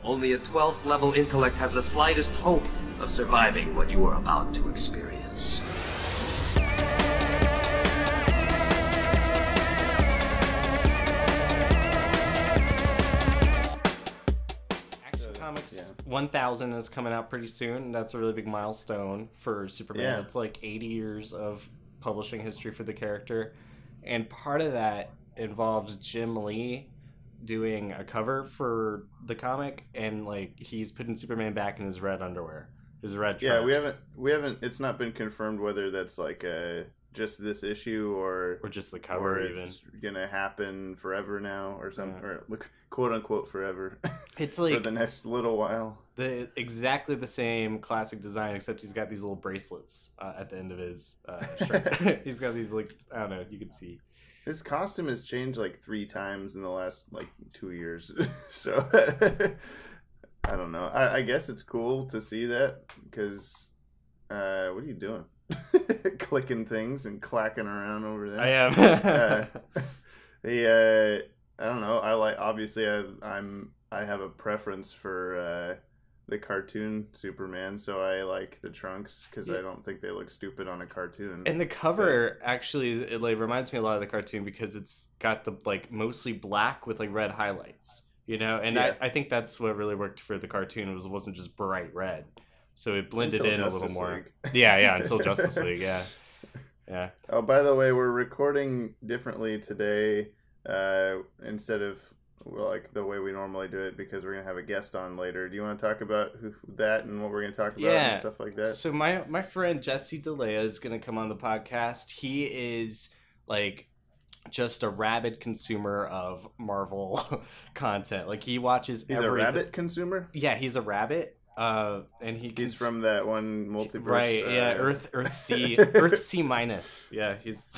Only a 12th level intellect has the slightest hope of surviving what you are about to experience. Comics 1000 is coming out pretty soon. That's a really big milestone for Superman. Yeah. It's like 80 years of publishing history for the character. And part of that involves Jim Lee doing a cover for the comic, and like he's putting Superman back in his red underwear. His red trunks. Yeah, we haven't it's not been confirmed whether that's like just this issue or just the cover, or it's gonna happen forever now or something, or quote unquote forever. It's like for the next little while. Exactly the same classic design, except he's got these little bracelets at the end of his shirt. He's got these, like, I don't know, you can see. His costume has changed like 3 times in the last like 2 years, so I don't know. I guess it's cool to see that because what are you doing? Clicking things and clacking around over there. I am. I don't know. Obviously I have a preference for the cartoon Superman, so I like the trunks because I don't think they look stupid on a cartoon. And the cover actually, it like reminds me a lot of the cartoon because it's got the like mostly black with like red highlights, you know. And I think that's what really worked for the cartoon. It wasn't just bright red. So it blended until in Justice a little more. League. Yeah, until Justice League, yeah. Oh, by the way, we're recording differently today instead of like the way we normally do it because we're going to have a guest on later. Do you want to talk about that and what we're going to talk about and stuff like that? So my friend Jesse Dellea is going to come on the podcast. He is like just a rabid consumer of Marvel content. Like he watches He's a rabbit consumer? Yeah, he's a rabbit. And he's from that one multiverse, right? Earth C minus. Yeah, he's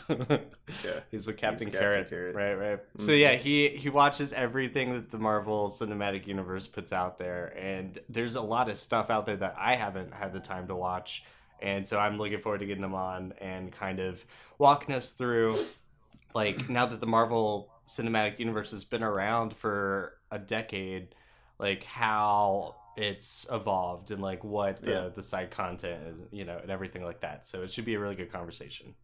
he's with Captain Carrot. Right. Mm-hmm. So yeah, he watches everything that the Marvel Cinematic Universe puts out there, and there's a lot of stuff out there that I haven't had the time to watch, and so I'm looking forward to getting him on and kind of walking us through, like, now that the Marvel Cinematic Universe has been around for a decade, like how it's evolved and like what the side content is, you know, and everything like that. So it should be a really good conversation.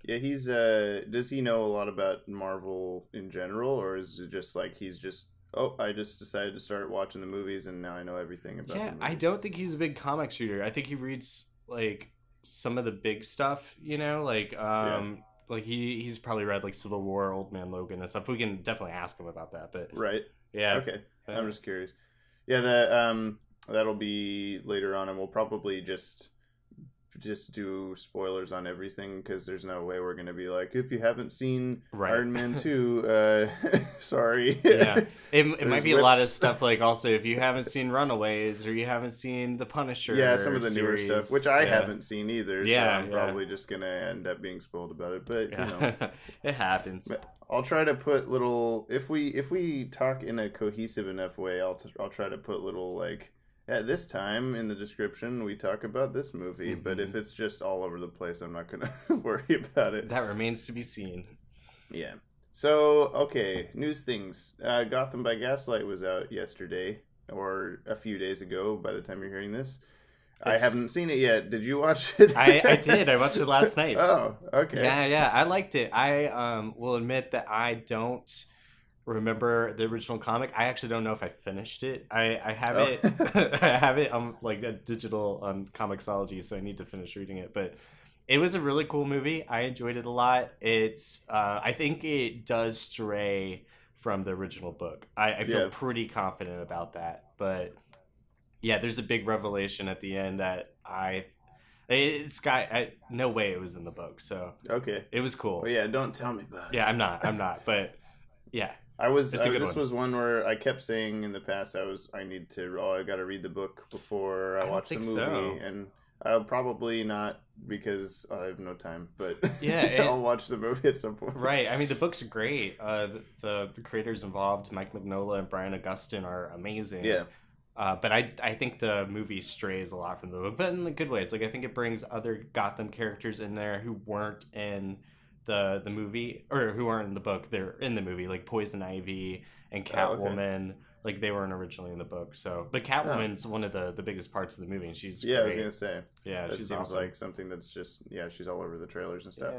Yeah, he's does he know a lot about Marvel in general, or is it just like he's just I just decided to start watching the movies and now I know everything about them? I don't think he's a big comic shooter. I think he reads like some of the big stuff, you know, like like he's probably read like Civil War, Old Man Logan and stuff. We can definitely ask him about that, but okay. I'm just curious. Yeah, that'll be later on, and we'll probably just do spoilers on everything because there's no way we're gonna be like, if you haven't seen Iron Man 2, sorry. Yeah, it might be a lot of stuff, like also if you haven't seen Runaways or you haven't seen The Punisher. Yeah, some of the newer stuff, which I haven't seen either. Yeah, so I'm probably just gonna end up being spoiled about it. But you know, it happens. But I'll try to put little if we talk in a cohesive enough way. I'll try to put little like, at this time in the description we talk about this movie. Mm-hmm. But if it's just all over the place, I'm not gonna worry about it. That remains to be seen. Yeah. So okay, news things. Gotham by Gaslight was out yesterday or a few days ago. By the time you're hearing this. I haven't seen it yet. Did you watch it? I did. I watched it last night. Oh, okay. Yeah. I liked it. I will admit that I don't remember the original comic. I actually don't know if I finished it. I have it. I have it on like a digital on Comixology, so I need to finish reading it. But it was a really cool movie. I enjoyed it a lot. It's I think it does stray from the original book. I feel pretty confident about that, but. Yeah, there's a big revelation at the end that no way it was in the book. So okay, it was cool. Well, yeah, don't tell me about it. Yeah, I'm not. But yeah, this was one where I kept saying in the past I got to read the book before I watch the movie, and I'll probably not because I have no time. But yeah, I'll watch the movie at some point. Right. I mean, the book's great. The creators involved, Mike Mignola and Brian Augustyn, are amazing. Yeah. But I think the movie strays a lot from the book, but in the good ways. Like I think it brings other Gotham characters in there who weren't in the movie or who aren't in the book. They're in the movie, like Poison Ivy and Catwoman. like they weren't originally in the book. So, but Catwoman's one of the biggest parts of the movie, and she's great. I was gonna say, that she's seems awesome. Like something that's just she's all over the trailers and stuff.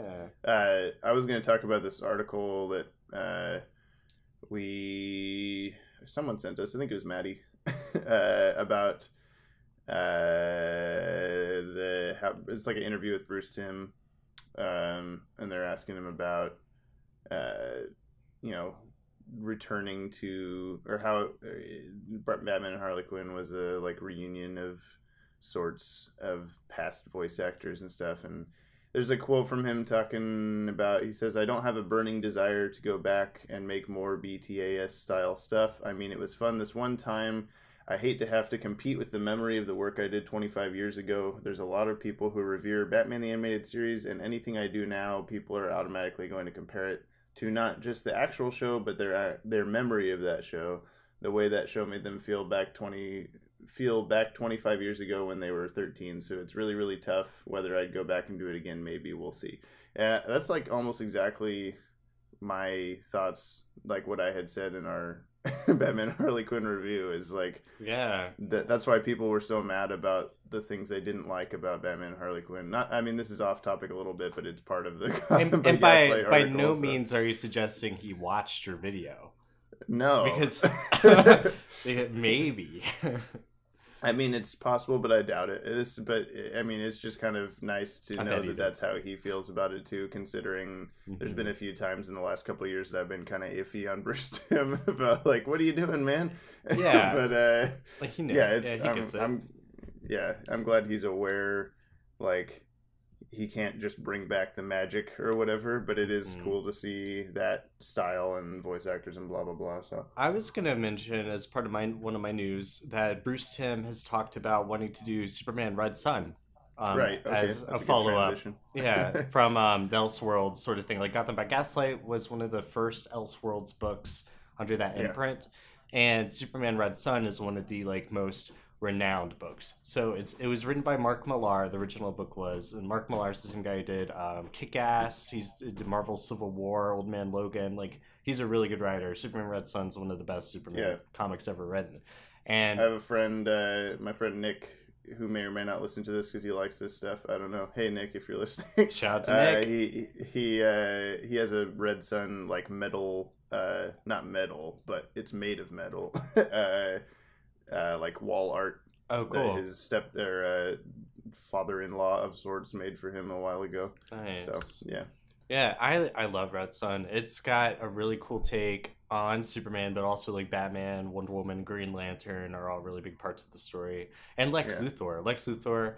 Yeah. I was gonna talk about this article that someone sent us. I think it was Maddie about it's like an interview with Bruce Timm, and they're asking him about returning to, or how Batman and Harley Quinn was a like reunion of sorts of past voice actors and stuff. And there's a quote from him talking about, he says, "I don't have a burning desire to go back and make more BTAS style stuff. I mean, it was fun this one time. I hate to have to compete with the memory of the work I did 25 years ago. There's a lot of people who revere Batman the Animated Series, and anything I do now, people are automatically going to compare it to not just the actual show, but their memory of that show, the way that show made them feel back 25 years ago when they were 13. So it's really, really tough. Whether I'd go back and do it again, maybe we'll see." That's like almost exactly my thoughts, like what I had said in our Batman Harley Quinn review, is like, that's why people were so mad about the things they didn't like about Batman and Harley Quinn. This is off topic a little bit, but it's part of the and by no means are you suggesting he watched your video. No, because maybe. It's possible, but I doubt it. It's just kind of nice to know that that's how he feels about it too, considering there's been a few times in the last couple of years that I've been kind of iffy on Bruce Timm about, like, what are you doing, man? Yeah. But, like, he knew. I'm glad he's aware, like, he can't just bring back the magic or whatever, but it is cool to see that style and voice actors and blah blah blah. So I was gonna mention, as part of one of my news, that Bruce Timm has talked about wanting to do Superman Red Sun, as a follow-up, from the Elseworlds sort of thing. Like Gotham by Gaslight was one of the first Elseworlds books under that imprint, and Superman Red Sun is one of the like most renowned books. So it was written by Mark Millar. The original book was, and Mark Millar is the same guy who did Kick-Ass. He did Marvel's Civil War, Old Man Logan. Like, he's a really good writer. Superman Red Sun's one of the best Superman comics ever written. And I have a friend, my friend Nick, who may or may not listen to this because he likes this stuff. I don't know. Hey Nick, if you're listening, shout out to Nick. He has a Red Sun like metal, not metal, but it's made of metal. Like wall art. Oh, cool. That his father-in-law of sorts made for him a while ago. Nice. So yeah, I love Red Sun. It's got a really cool take on Superman, but also like Batman, Wonder Woman, Green Lantern are all really big parts of the story. And Lex Luthor,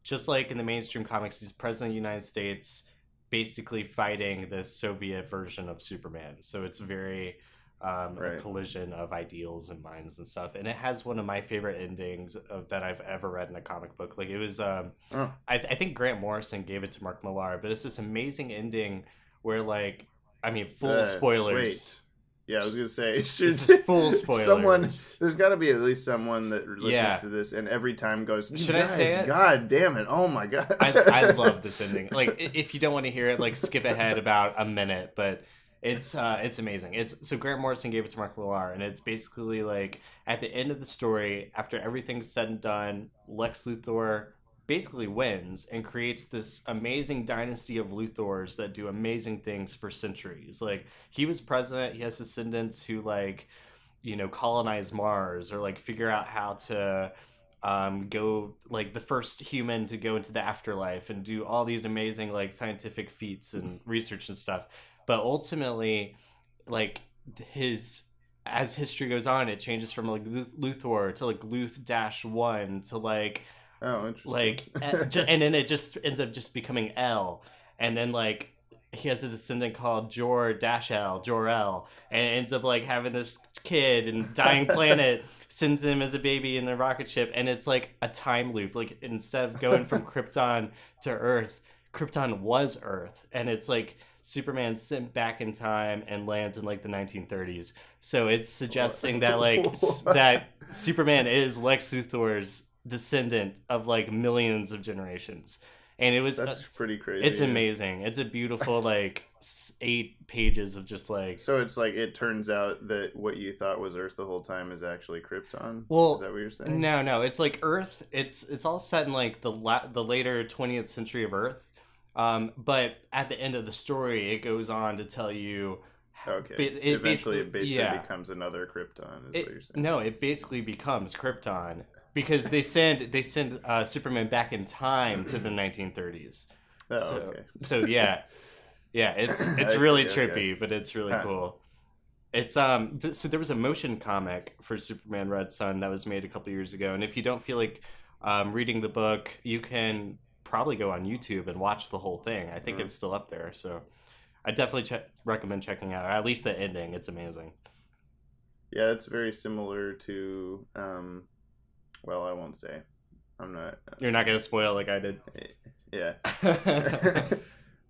just like in the mainstream comics, he's president of the United States, basically fighting the Soviet version of Superman. So it's very a collision of ideals and minds and stuff, and it has one of my favorite endings that I've ever read in a comic book. Like, it was I think Grant Morrison gave it to Mark Millar, but it's this amazing ending where, like, full spoilers. I was gonna say, this is full spoilers. There's got to be at least someone that listens to this and every time goes, should I say it? God damn it! Oh my god! I love this ending. Like, if you don't want to hear it, like, skip ahead about a minute, but it's amazing. So Grant Morrison gave it to Mark Millar, and it's basically like at the end of the story, after everything's said and done, Lex Luthor basically wins and creates this amazing dynasty of Luthors that do amazing things for centuries. Like, he was president, he has descendants who, like, colonize Mars, or like figure out how to go, like, the first human to go into the afterlife and do all these amazing, like, scientific feats and research and stuff. But ultimately, like, as history goes on, it changes from like Luthor to like Luth-1 to like, and then it just ends up just becoming L, and then like he has a descendant called Jor-L, and it ends up like having this kid, and dying planet sends him as a baby in a rocket ship, and it's like a time loop. Like, instead of going from Krypton to Earth, Krypton was Earth, and it's like Superman's sent back in time and lands in like the 1930s. So it's suggesting that like that Superman is Lex Luthor's descendant of like millions of generations. And that's pretty crazy. It's amazing. It's a beautiful like 8 pages of just like. So it's like it turns out that what you thought was Earth the whole time is actually Krypton. Well, is that what you're saying? No, it's like Earth. It's all set in like the later 20th century of Earth, but at the end of the story, it goes on to tell you. Okay. It basically becomes another Krypton. Is what you're saying? No, it basically becomes Krypton because they send Superman back in time to the 1930s. Oh, so, okay. So yeah, it's really trippy, but it's really cool. It's so there was a motion comic for Superman Red Sun that was made a couple years ago, and if you don't feel like reading the book, you can probably go on YouTube and watch the whole thing. I think it's still up there, so I definitely recommend checking out at least the ending. It's amazing. Yeah, it's very similar to well, I won't say. I'm not. You're not gonna spoil like I did. Yeah.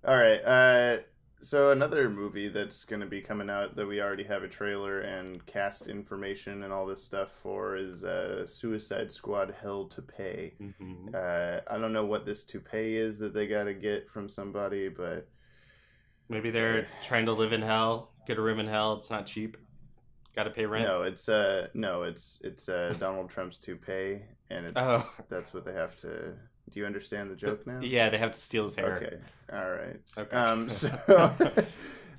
All right. So another movie that's going to be coming out that we already have a trailer and cast information and all this stuff for is Suicide Squad: Hell to Pay. Mm-hmm. I don't know what this to pay is that they got to get from somebody, but maybe they're trying to live in hell, get a room in hell. It's not cheap. Got to pay rent. No, it's Donald Trump's to pay, and that's what they have to. Do you understand the joke now? Yeah, they have to steal his hair. Okay, all right. Okay.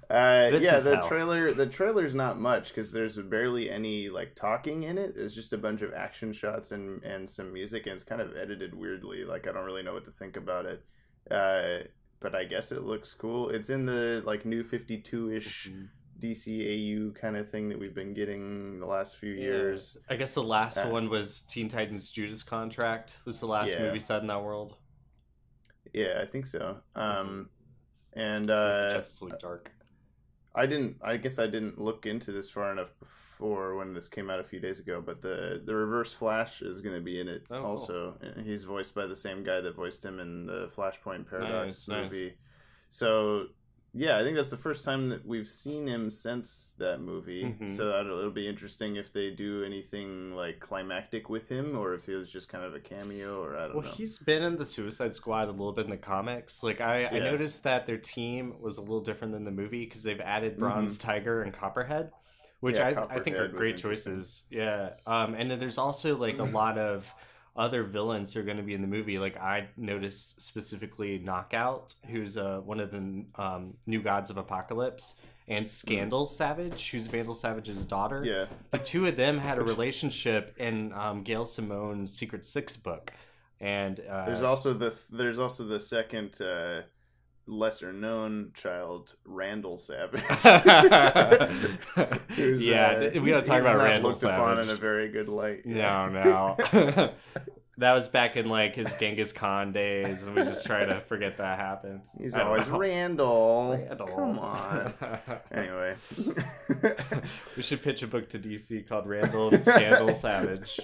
The trailer's not much because there's barely any like talking in it. There's just a bunch of action shots and some music, and it's kind of edited weirdly. Like I don't really know what to think about it. But I guess it looks cool. It's in the like new 52-ish DCAU kind of thing that we've been getting the last few years. I guess the last one was Teen Titans Judas Contract was the last movie set in that world. Yeah, I think so. And Justice League Dark. I guess I didn't look into this far enough before when this came out a few days ago, but the Reverse Flash is going to be in it also. Cool. He's voiced by the same guy that voiced him in the Flashpoint Paradox movie. Nice. So yeah, I think that's the first time that we've seen him since that movie. Mm-hmm. So it'll be interesting if they do anything like climactic with him, or if it was just kind of a cameo, or I don't know. Well, he's been in the Suicide Squad a little bit in the comics. Like I noticed that their team was a little different than the movie because they've added Bronze Tiger and Copperhead, which I think are great choices. Yeah, and then there's also like a lot of other villains who are going to be in the movie. Like I noticed specifically Knockout, who's one of the new gods of Apocalypse, and Scandal Savage, who's Vandal Savage's daughter. Yeah, the two of them had a relationship in Gail Simone's Secret Six book, and there's also the second lesser known child, Randall Savage. Who's, we gotta talk about Randall Savage. Looked upon in a very good light. Yeah. No. That was back in like his Genghis Khan days, and we just try to forget that happened. He's always Randall. Come on. Anyway, we should pitch a book to DC called Randall and Scandal Savage.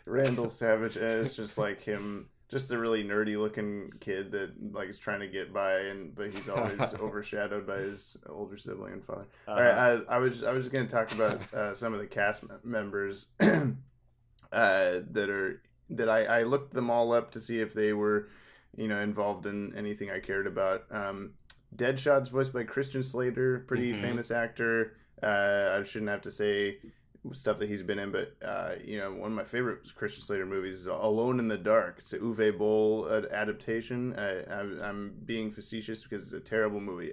Randall Savage is just like him. Just a really nerdy looking kid that like is trying to get by, but he's always overshadowed by his older sibling and father. All right, I was just going to talk about some of the cast members that I looked them all up to see if they were, involved in anything I cared about. Deadshot's voiced by Christian Slater, pretty famous actor. I shouldn't have to say stuff that he's been in, but one of my favorite Christian Slater movies is Alone in the Dark. It's a Uwe Boll adaptation. I'm being facetious because it's a terrible movie.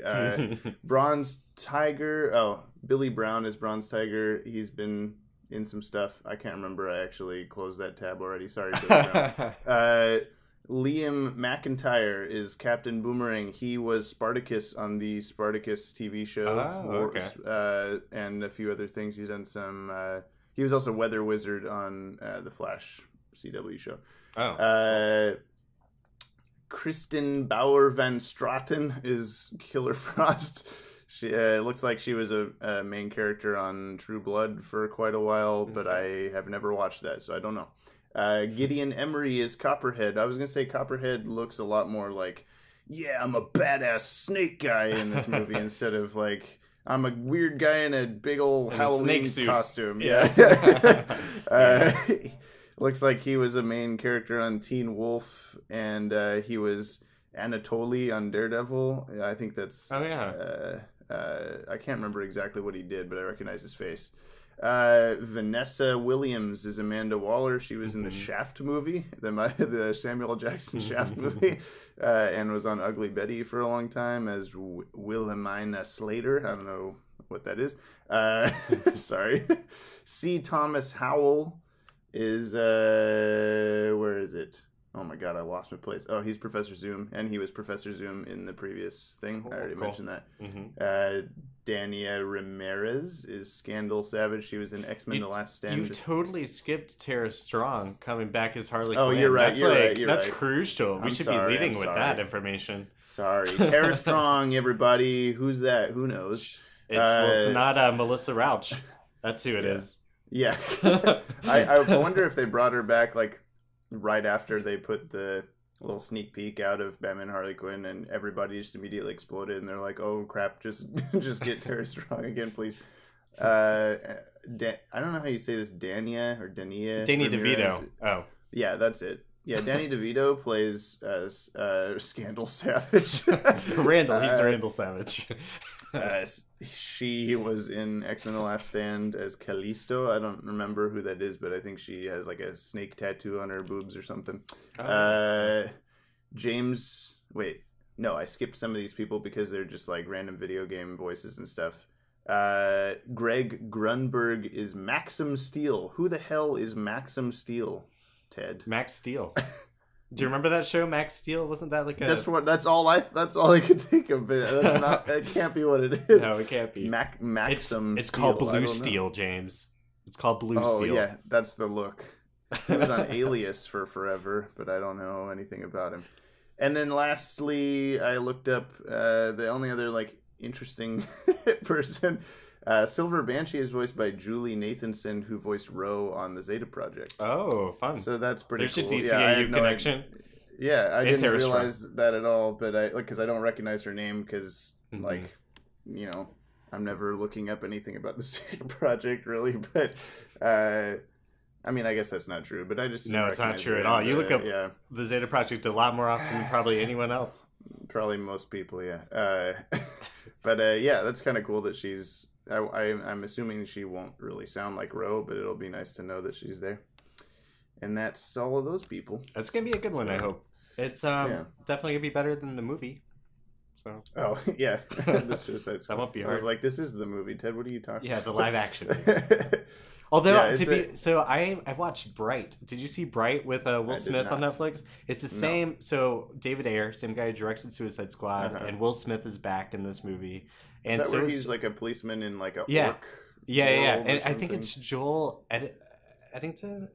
Bronze Tiger. Billy Brown is Bronze Tiger. He's been in some stuff. I can't remember. I actually closed that tab already. Sorry, Billy Brown. Liam McIntyre is Captain Boomerang. He was Spartacus on the Spartacus TV show, and a few other things. He's done some. He was also Weather Wizard on the Flash CW show. Kristen Bauer Van Straten is Killer Frost. She looks like she was a main character on True Blood for quite a while, but I have never watched that, so I don't know. Gideon Emery is Copperhead. I was going to say Copperhead looks a lot more like, I'm a badass snake guy in this movie instead of like, I'm a weird guy in a big old Halloween costume. Yeah. Looks like he was a main character on Teen Wolf, and he was Anatoly on Daredevil. I think that's... Oh, yeah. I can't remember exactly what he did, but I recognize his face. Vanessa Williams is Amanda Waller. She was in the Shaft movie, the Samuel Jackson Shaft movie, and was on Ugly Betty for a long time as Wilhelmina Slater. I don't know what that is. Sorry. C. Thomas Howell is where is it? Oh my god, I lost my place. Oh, he's Professor Zoom, and he was Professor Zoom in the previous thing. I already mentioned that. Dania Ramirez is Scandal Savage. She was in X-Men: The Last Stand. You totally skipped Tara Strong coming back as Harley Quinn. Oh, you're right. That's crucial. We should be leading with that information. Sorry. Tara Strong, everybody. Who's that? Who knows? It's not Melissa Rauch. That's who it is. Yeah. I wonder if they brought her back like right after they put the little sneak peek out of Batman Harley Quinn, and everybody just immediately exploded, and they're like, "Oh crap! Just get Tara Strong again, please." I don't know how you say this, Dania or Dania. Danny DeVito. Oh, yeah, that's it. Yeah, Danny DeVito plays Scandal Savage. Randall. He's Randall Savage. She was in X-Men: The Last Stand as Callisto. I don't remember who that is, but I think she has like a snake tattoo on her boobs or something. James... Wait, no, I skipped some of these people because they're just like random video game voices and stuff. Greg Grunberg is Maxim Steel. Who the hell is Maxim Steel, Ted? Max Steel. Do you remember that show, Max Steel? Wasn't that like a... That's all I could think of. But that's not. That can't be what it is. No, it can't be. Maxim. It's called Blue Steel, James. It's called Blue Steel. Oh yeah, that's the look. He was on Alias for forever, but I don't know anything about him. And then lastly, I looked up the only other like interesting person. Silver Banshee is voiced by Julie Nathanson, who voiced Ro on the Zeta Project. Oh, fun! So that's pretty cool. There's a DCAU connection. I didn't realize that at all, but because I don't recognize her name, because like, you know, I'm never looking up anything about the Zeta Project really. But I mean, I guess that's not true. But I just it's not true at all. You look up the Zeta Project a lot more often than probably anyone else. Probably most people, yeah. But yeah, that's kind of cool that she's. I'm assuming she won't really sound like Ro, but it'll be nice to know that she's there. And that's all of those people. That's gonna be a good one, I hope. It's definitely gonna be better than the movie. So. Oh yeah, this Suicide Squad. That won't be hard. I was like, this is the movie, Ted. What are you talking? Yeah, the live action. Although I've watched Bright. Did you see Bright with Will Smith on Netflix? It's the same. So David Ayer, same guy who directed Suicide Squad, and Will Smith is back in this movie. And is that where he's like a policeman in like a orc and I think it's Joel Edgerton.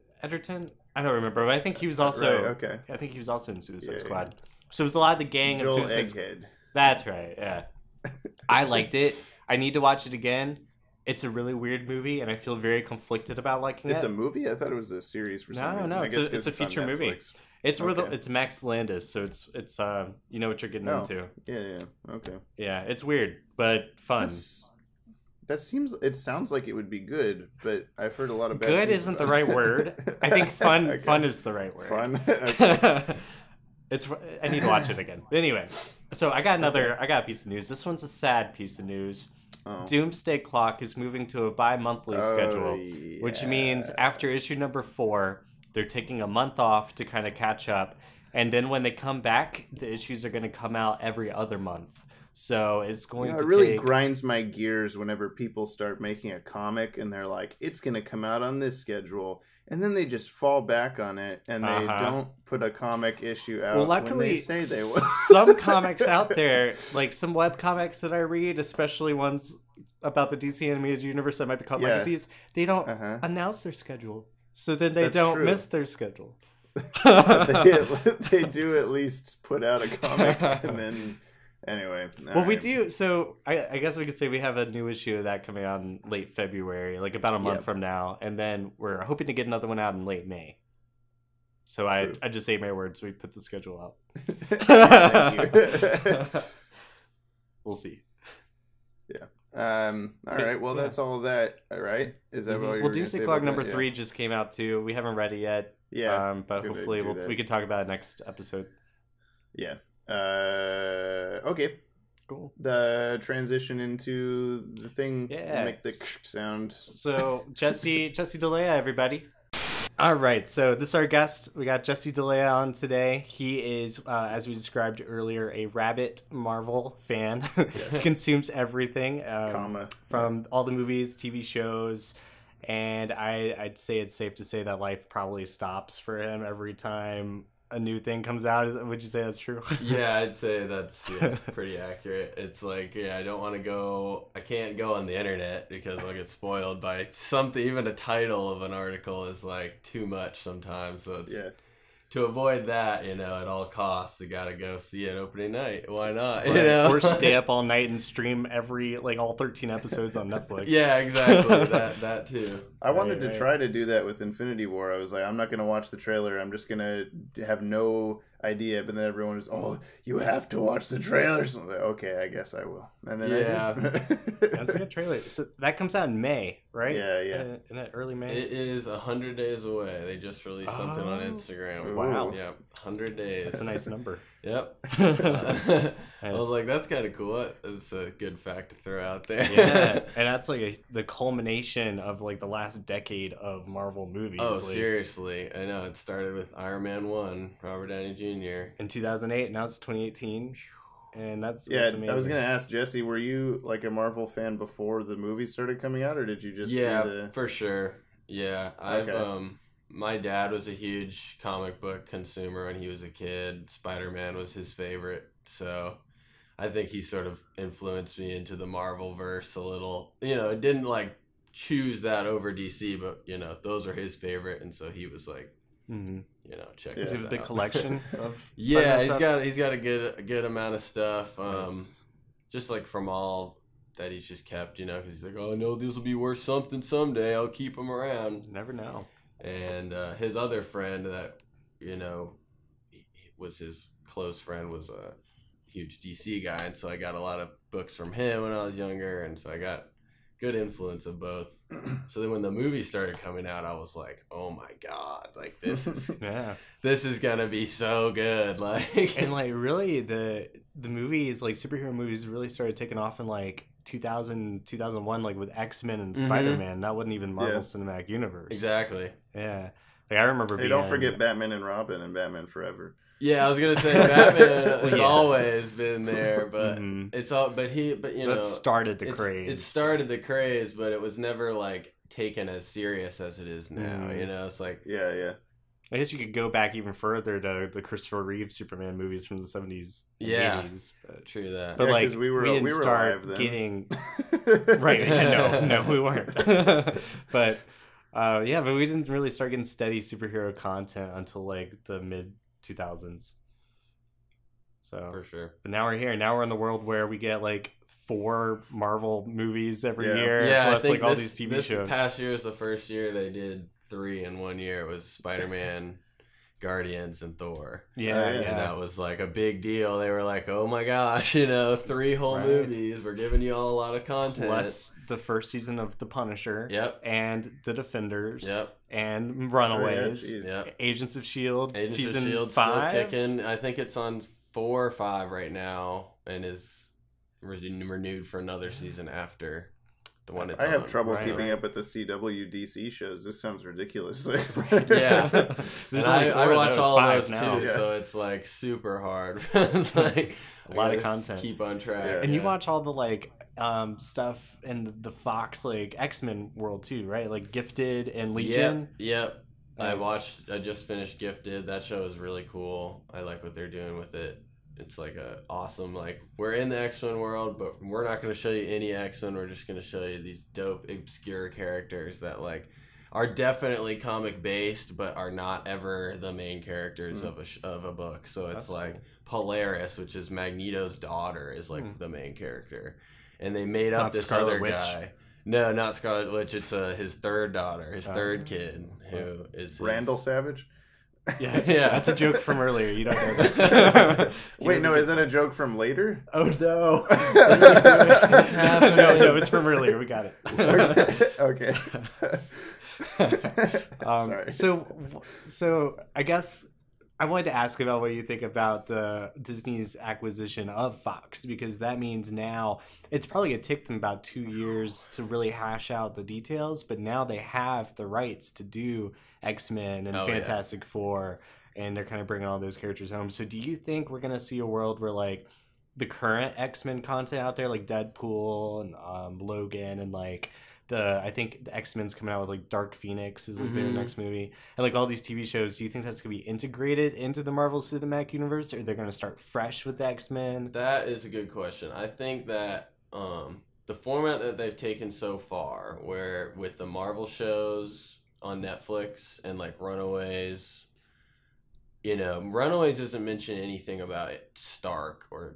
I don't remember, but I think he was also I think he was also in Suicide Squad. So it was a lot of the gang of Suicide Squad. That's right. Yeah, I liked it. I need to watch it again. It's a really weird movie, and I feel very conflicted about liking it. It's a movie? I thought it was a series for some reason. No, it's a feature movie. It's where it's Max Landis, so it's you know what you're getting into. Yeah, okay. Yeah, it's weird but fun. It sounds like it would be good, but I've heard a lot of bad good isn't the right word. I think fun is the right word. Fun. Okay. I need to watch it again. But anyway, so I got a piece of news. This one's a sad piece of news. Oh. Doomsday Clock is moving to a bi-monthly schedule, which means after issue number 4, they're taking a month off to kind of catch up, and then when they come back, the issues are going to come out every other month. So it's going to it really grinds my gears whenever people start making a comic and they're like, it's going to come out on this schedule, and then they just fall back on it and they don't put a comic issue out. Well, luckily, when they say they will. Some comics out there, like some web comics that I read, especially ones about the DC animated universe that might be called Legacies, they don't announce their schedule, so then they don't miss their schedule. they do at least put out a comic, and then anyway. Well, we do. So I guess we could say we have a new issue of that coming out in late February, like about a month from now, and then we're hoping to get another one out in late May. So I just ate my words. We put the schedule out. Thank you. We'll see. Yeah. All right. Well, that's all that. All right. Is that what you're Doomsday Clock number 3 just came out too. We haven't read it yet. Yeah. But hopefully we can talk about it next episode. Yeah. Okay. Cool. The transition into the thing. Yeah. Make the sound. So Jesse Dellea, everybody. All right, so this is our guest. We got Jesse Dellea on today. He is, as we described earlier, a rabid Marvel fan. He consumes everything from all the movies, TV shows, and I'd say it's safe to say that life probably stops for him every time a new thing comes out. Would you say that's true? Yeah, I'd say that's pretty accurate. It's like, I don't want to go, I can't go on the internet because I'll get spoiled by something. Even a title of an article is like too much sometimes. So it's to avoid that, at all costs, you gotta go see it opening night. Why not? Or stay up all night and stream all 13 episodes on Netflix. Yeah, exactly. that too. I wanted to try to do that with Infinity War. I was like, I'm not gonna watch the trailer. I'm just gonna have no idea. But then everyone was, you have to watch the trailer. So I was like, okay, I guess I will. And then I did. That's a good trailer. So that comes out in May, right? Yeah. In early May. It is 100 days away. They just released something on Instagram. Wow. Yeah, 100 days. That's a nice number. Yep. I was like, that's kind of cool. It's a good fact to throw out there. Yeah, and that's like the culmination of like the last decade of Marvel movies. Oh, seriously. I know. It started with Iron Man 1, Robert Downey Jr. in 2008. Now it's 2018. And that's amazing. I was going to ask Jesse, were you like a Marvel fan before the movies started coming out, or did you just see the... for sure. Yeah. My dad was a huge comic book consumer when he was a kid. Spider-Man was his favorite. So I think he sort of influenced me into the Marvel verse a little. It didn't like choose that over DC, but those are his favorite, and so he was like, check this out. Does he have a big collection of Spider-Man stuff? He's got a good amount of stuff. Just like from all that he's just kept, because he's like, oh no, this will be worth something someday. I'll keep them around. Never know. And his other friend that, was his close friend was a huge DC guy. And so I got a lot of books from him when I was younger. And so I got good influence of both. So then when the movie started coming out, I was like, oh my God, like this is, this is going to be so good. And like really the movies, like superhero movies really started taking off in like 2000, 2001, like with X-Men and Spider-Man. That wasn't even Marvel Cinematic Universe. Exactly. Yeah. Like I remember don't forget Batman and Robin and Batman Forever. Yeah, I was gonna say Batman has always been there, but that started the craze. It started the craze, but it was never like taken as serious as it is now. It's like I guess you could go back even further to the Christopher Reeve Superman movies from the 70s and 80s. But, true that. But like we didn't start alive getting right. No, we weren't. But but we didn't really start getting steady superhero content until like the mid 2000s. So for sure. But now we're here. Now we're in the world where we get like 4 Marvel movies every year, plus like all these TV shows. This past year is the first year they did 3 in one year. It was Spider-Man, Guardians, and Thor. And that was like a big deal. They were like, oh my gosh, 3 whole movies. We're giving you all a lot of content. Plus the first season of The Punisher. And The Defenders. And Runaways. Agents of S.H.I.E.L.D. season 5. Still kicking. I think it's on 4 or 5 right now and is renewed for another season after the one it's I have trouble keeping up with the CW DC shows. This sounds ridiculous. I watch all those too, so it's like super hard. It's like a lot of content. Keep on track. And you watch all the like stuff in the Fox like X-Men world too, right? Like Gifted and Legion. Yep. Nice. I just finished Gifted. That show is really cool. I like what they're doing with it. It's like a awesome, like, we're in the X-Men world, but we're not going to show you any X-Men. We're just going to show you these dope, obscure characters that, like, are definitely comic-based, but are not ever the main characters of a book. So it's like Polaris, which is Magneto's daughter, is, like, the main character. And they made up this Scarlet other guy. No, not Scarlet Witch. It's his third daughter, his third kid, who is Randall Savage? Yeah, that's a joke from earlier. You don't know that. Wait, no, is it a joke from later? Oh no! What's happening? No, it's from earlier. We got it. Okay. Sorry. So I guess I wanted to ask about what you think about Disney's acquisition of Fox, because that means now it's probably going to take them about 2 years to really hash out the details, but now they have the rights to do X-Men and Fantastic Four, and they're kind of bringing all those characters home. So do you think we're going to see a world where like the current X-Men content out there, like Deadpool and Logan and like I think the X-Men's coming out with like Dark Phoenix is like their next movie, and like all these TV shows, do you think that's gonna be integrated into the Marvel Cinematic Universe, or they're gonna start fresh with the X-Men? That is a good question. I think that the format that they've taken so far, where with the Marvel shows on Netflix and like Runaways, Runaways doesn't mention anything about Stark or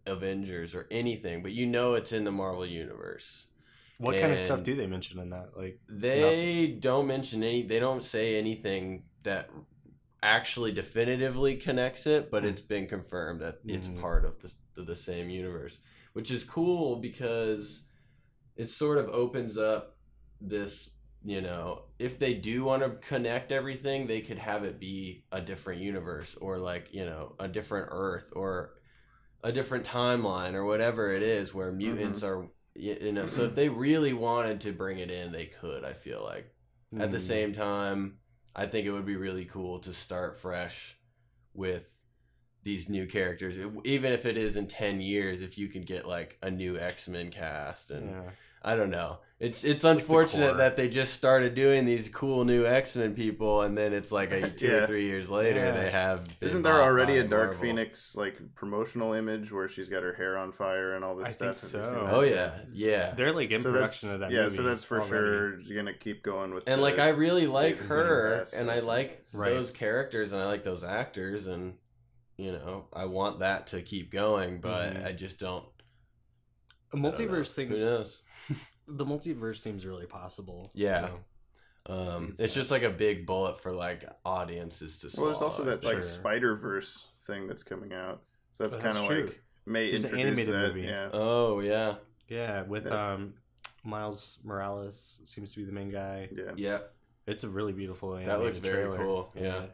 Avengers or anything, but it's in the Marvel Universe. What kind of stuff do they mention in that? Like they don't mention they don't say anything that actually definitively connects it, but it's been confirmed that it's part of the same universe, which is cool because it sort of opens up this, if they do want to connect everything, they could have it be a different universe or like, a different Earth or a different timeline or whatever it is where mutants are. So if they really wanted to bring it in, they could, I feel like. At the same time, I think it would be really cool to start fresh with these new characters. Even if it is in 10 years, if you could get like a new X-Men cast and I don't know. It's unfortunate that they just started doing these cool new X-Men people, and then it's like 2 or 3 years later they have. Isn't there already a Dark Phoenix like promotional image where she's got her hair on fire and all this stuff? I think so. Oh yeah. They're like in production of that movie. Yeah, so that's for sure gonna keep going with. And like I really like her, and I like those characters, and I like those actors, and I want that to keep going, but I just don't. A multiverse thing. Who knows? The multiverse seems really possible. Yeah. It's just like a big bullet for like audiences to swallow. Well, there's also that like Spider-Verse thing that's coming out. So that's kind of like may introduce an animated movie. Yeah. Oh yeah. Yeah, with Miles Morales seems to be the main guy. Yeah. It's a really beautiful animated That looks very trailer. Cool. Yeah.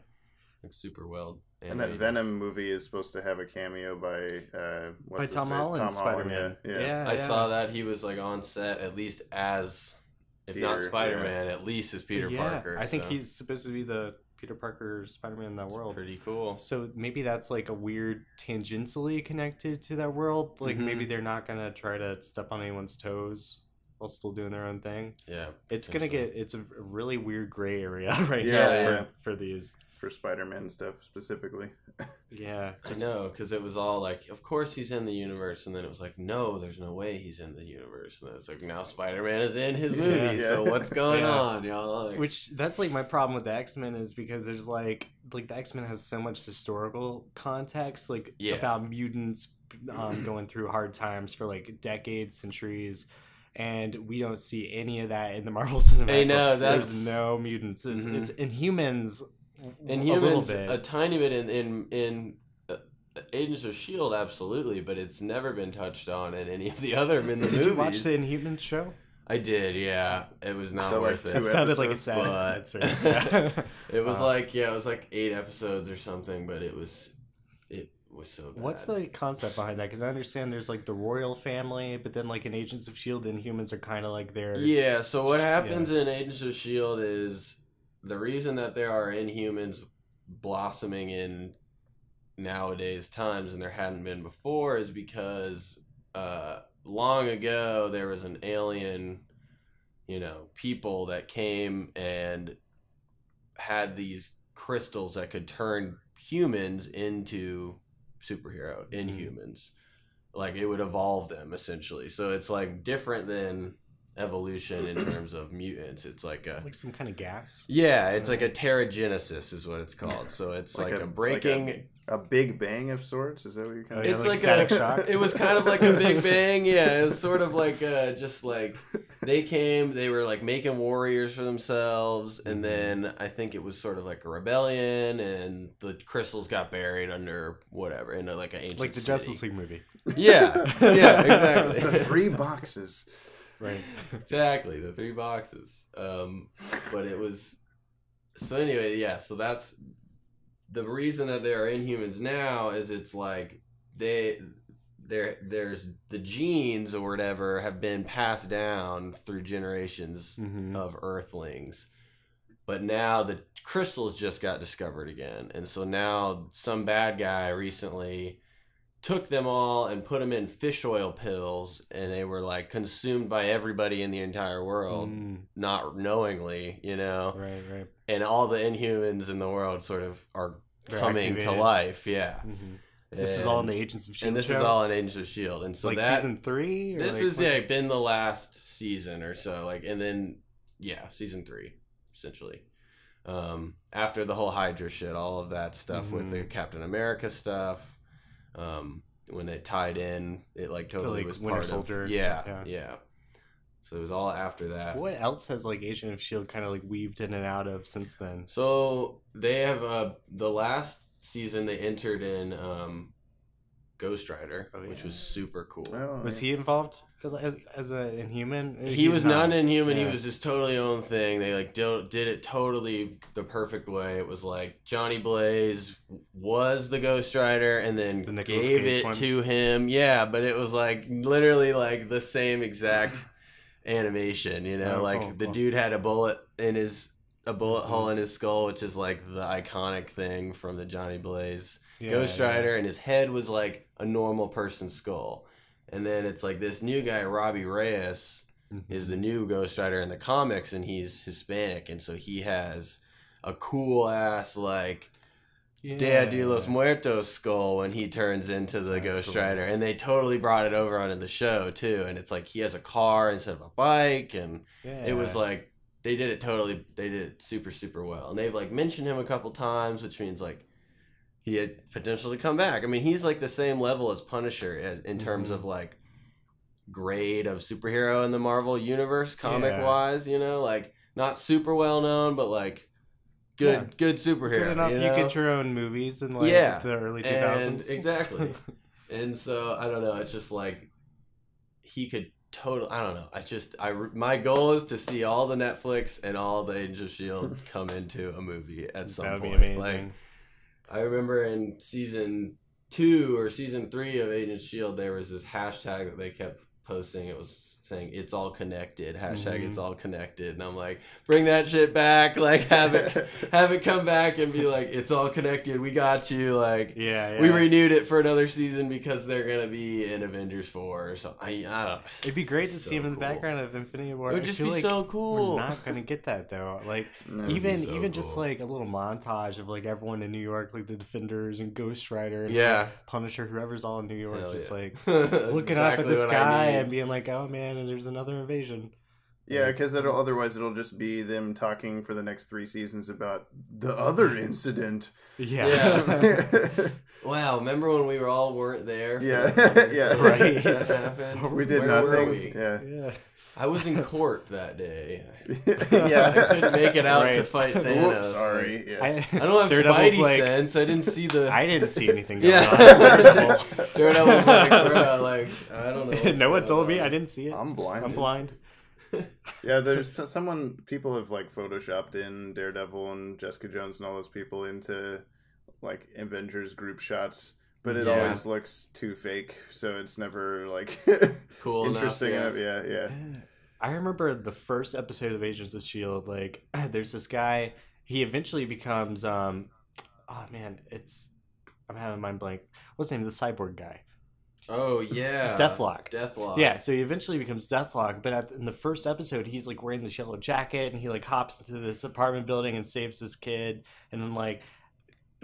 Looks super well. And that Venom movie is supposed to have a cameo by Tom Holland, Spider-Man. Yeah. I saw that he was like on set at least as, if Peter, not Spider-Man, at least as Peter Parker. I think he's supposed to be the Peter Parker Spider-Man in that world. Pretty cool. So maybe that's like a weird tangentially connected to that world. Like maybe they're not gonna try to step on anyone's toes while still doing their own thing. Yeah. It's a really weird gray area now for these. For Spider-Man stuff specifically. Yeah. I know, because it was all like, of course he's in the universe, and then it was like, no, there's no way he's in the universe. And it's like, now Spider-Man is in his movie, so what's going on, y'all? Like, which, that's like my problem with the X-Men, is because there's like the X-Men has so much historical context, like about mutants going through hard times for like decades, centuries. And we don't see any of that in the Marvel Cinematic. I know, there's no mutants. It's Inhumans. Inhumans, a tiny bit in Agents of S.H.I.E.L.D., absolutely, but it's never been touched on in any of the other movies. Did you watch the Inhumans show? I did, yeah. It was not worth it. It sounded like a sad. It was like 8 episodes or something, but it was so bad. What's the concept behind that? Because I understand there's like the royal family, but then like in Agents of S.H.I.E.L.D., Inhumans are kind of like their... Yeah, so what happens in Agents of S.H.I.E.L.D. is the reason that there are Inhumans blossoming in nowadays times and there hadn't been before is because long ago there was an alien, people that came and had these crystals that could turn humans into Inhumans. Like it would evolve them essentially. So it's like different than evolution in terms of mutants. It's like some kind of gas. Yeah, it's like a teragenesis is what it's called. So it's like a breaking, like a big bang of sorts. Is that what you're kind of? It's like static shock. It was kind of like a big bang. Yeah, it was sort of like just like they were like making warriors for themselves, and then I think it was sort of like a rebellion, and the crystals got buried under whatever into like an ancient the city. Justice League movie. Yeah, exactly. The 3 boxes. Right. Exactly, the 3 boxes. But it was so anyway, so the reason that there are Inhumans now is it's like there's the genes or whatever have been passed down through generations of Earthlings, but now the crystals just got discovered again, and so now some bad guy recently took them all and put them in fish oil pills, and they were like consumed by everybody in the entire world, not knowingly, you know. Right. And all the Inhumans in the world sort of are coming to life. Yeah. This is all in the Agents of S.H.I.E.L.D. And this is all in Agents of S.H.I.E.L.D. And so like that season 3? This is been the last season or so, like, and then season 3 essentially. After the whole Hydra shit, all of that stuff with the Captain America stuff. When it tied in, it like totally was Winter part Soldier of yeah. So it was all after that. What else has like Agent of S.H.I.E.L.D. kind of like weaved in and out of since then? So they have the last season they entered in Ghost Rider, which was super cool. Was he involved as an Inhuman? He was not an Inhuman. He was just totally own thing. They like did it totally the perfect way. It was like Johnny Blaze was the Ghost Rider and then gave it to him. Yeah, but it was like literally like the same exact animation. You know, the dude had a bullet hole in his skull, which is like the iconic thing from the Johnny Blaze Ghost Rider, and his head was like a normal person's skull. And then it's like this new guy, Robbie Reyes, is the new Ghost Rider in the comics, and he's Hispanic, and so he has a cool ass like Dia de los Muertos skull when he turns into the Ghost Rider, and they totally brought it over onto the show too. And it's like he has a car instead of a bike, and it was like they did it super, super well. And they've like mentioned him a couple times, which means like he has potential to come back. I mean, he's like the same level as Punisher in terms of like grade of superhero in the Marvel universe, comic wise, you know, like not super well known, but like good superhero. Good enough. You get your own movies in like the early 2000s. Exactly. And so I don't know. It's just like he could totally. I don't know. My goal is to see all the Netflix and all the Agents of S.H.I.E.L.D. come into a movie at some point. That would be amazing. Like, I remember in season 2 or season 3 of Agents of S.H.I.E.L.D. there was this hashtag that they kept posting. It was saying "It's all connected." Hashtag It's all connected. And I'm like, bring that shit back. Like have it come back and be like, it's all connected. We got you. Like we renewed it for another season because they're gonna be in Avengers 4 or something. I don't know. It'd be great to see him in the background of Infinity War. It would just be so cool. We're not gonna get that though. Like even just like a little montage of like everyone in New York, like the Defenders and Ghost Rider and like, Punisher, whoever's all in New York, like looking up at the sky and being like, oh man, and there's another invasion. Yeah, because otherwise it'll just be them talking for the next 3 seasons about the other incident. Yeah. Wow, remember when we weren't there? Right. That happened? We did Where nothing. Were we? Yeah. I was in court that day. I couldn't make it out to fight Thanos. Whoops, sorry. Yeah. I don't have Spidey sense. I didn't see the. I didn't see anything going on. Daredevil was like, bro, like I don't know. No one told me. I didn't see it. I'm blind. Yeah, there's people have like photoshopped in Daredevil and Jessica Jones and all those people into like Avengers group shots, but it always looks too fake, so it's never like cool interesting enough. Yeah. I remember the first episode of Agents of S.H.I.E.L.D. Like, there's this guy. He eventually becomes oh man, I'm having a mind blank. What's his name? The cyborg guy. Oh yeah, Deathlock. Yeah, so he eventually becomes Deathlock, but in the first episode, he's like wearing this yellow jacket, and he like hops into this apartment building and saves this kid, and then like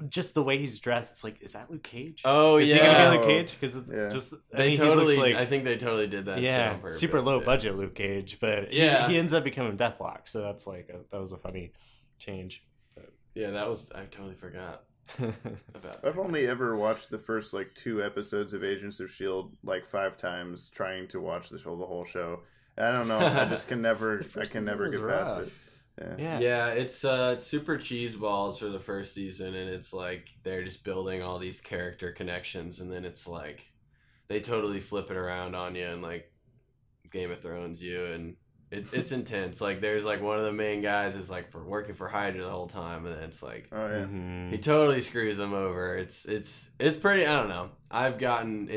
just the way he's dressed, it's like, is that Luke Cage? Oh is he gonna be Luke Cage? Because just they totally, like, I think they totally did that. Yeah, shit on purpose. Super low budget Luke Cage, but he ends up becoming Deathlock, so that's like that was a funny change. But, yeah, I totally forgot. I've only ever watched the first like 2 episodes of Agents of S.H.I.E.L.D. like 5 times, trying to watch the whole show. I don't know. I just can never get past it. Yeah, it's super cheeseballs for the first season, and it's like they're just building all these character connections, and then it's like they totally flip it around on you and like Game of Thrones you, and It's intense. Like there's like one of the main guys is like working for Hydra the whole time, and then it's like he totally screws him over. It's pretty. I don't know. I've gotten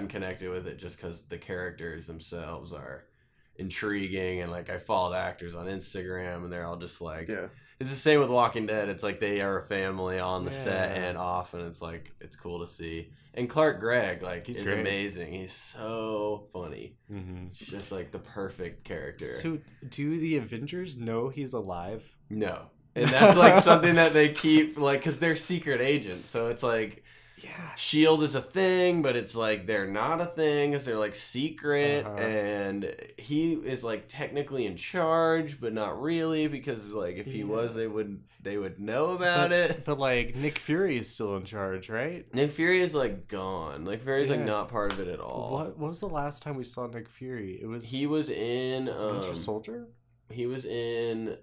connected with it just because the characters themselves are intriguing, and like I follow the actors on Instagram, and they're all just like It's the same with Walking Dead. It's like they are a family on the set and off, and it's like it's cool to see. And Clark Gregg, like, he's great. Amazing. He's so funny. He's just like the perfect character. So, do the Avengers know he's alive? No, and that's like something that they keep like because they're secret agents. So it's like, Shield is a thing, but it's like they're not a thing because they're like secret, and he is like technically in charge, but not really because like if he was, they would know about it. But like Nick Fury is still in charge, right? Nick Fury is like gone. Nick Fury's like not part of it at all. What was the last time we saw Nick Fury? He was in Winter Soldier. He was in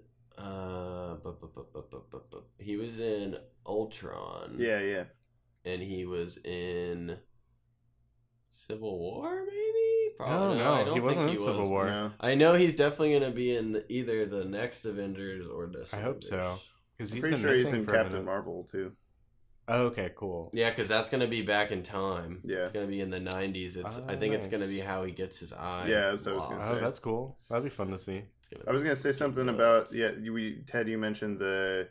he was in Ultron. Yeah. And he was in Civil War, maybe? Probably no. I don't he wasn't in Civil War. No. I know he's definitely going to be in either the next Avengers or this. I hope so. Because I'm pretty sure he's in Captain Marvel, too. Oh, okay, cool. Yeah, because that's going to be back in time. Yeah. It's going to be in the 90s. I think it's going to be how he gets his eye. Yeah, that's what I was going to say. Oh, that's cool. That'd be fun to see. I was going to say something about, Ted, you mentioned the...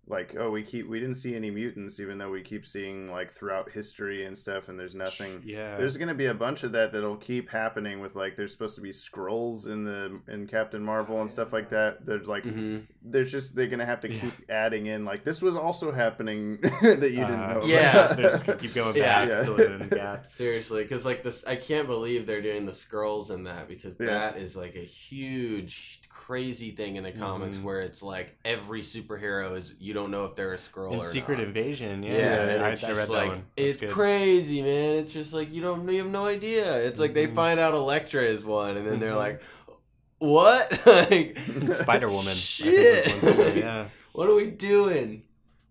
Like, we didn't see any mutants, even though we keep seeing like throughout history and stuff, and there's nothing. Yeah, there's gonna be a bunch of that'll keep happening with like there's supposed to be Skrulls in Captain Marvel and stuff like that. There's like they're gonna have to keep adding in like this was also happening that you didn't know. Yeah, they're just gonna keep going back, filling in gaps. Seriously, because like this, I can't believe they're doing the Skrulls in that because that is like a huge crazy thing in the comics where it's like every superhero is you don't know if they're a Skrull or Secret not. Invasion, and it's just like it's crazy, man. It's just like you have no idea. It's like they find out Elektra is one, and then they're like, "What?" Like Spider-Woman. Shit. What are we doing?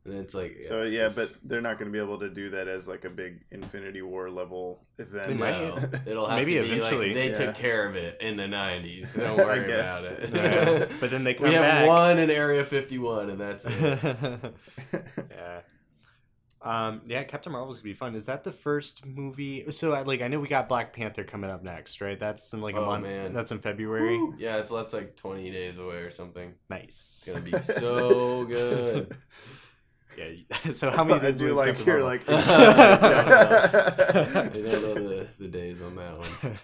And it's like but they're not going to be able to do that as like a big Infinity War level event. No, it'll have maybe to be eventually. Like they took care of it in the 90s. Don't worry about it. But then they come we have back. one in Area 51, and that's it. Captain Marvel's gonna be fun. Is that the first movie? So I know we got Black Panther coming up next, right? That's in like a month. Man. That's in February. Woo! Yeah, that's like 20 days away or something. Nice. It's gonna be so good. Yeah. So how many days? I do like you're like. I don't know the days on that one.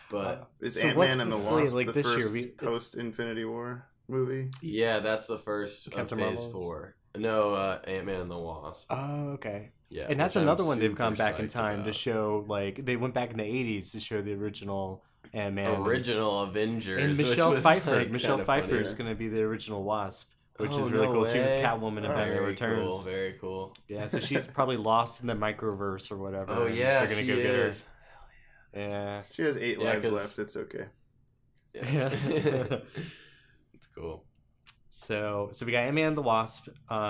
But is Ant-Man and the Wasp like the this first year? Post Infinity War movie? Yeah, that's the first Captain Phase Marvel's? 4. No, Ant-Man and the Wasp. Oh, okay. Yeah, and that's another one they've gone back in time to show. Like they went back in the 80s to show the original Ant-Man, original Avengers, and Michelle Pfeiffer. Like Michelle Pfeiffer is going to be the original Wasp. Which is really cool. She was Catwoman in Batman Returns. Cool, very cool. Yeah, so she's probably lost in the microverse or whatever. Oh yeah, they're gonna go get her. Hell yeah. She has 8 lives left. It's okay. Yeah. It's cool. So we got Ant-Man and the Wasp.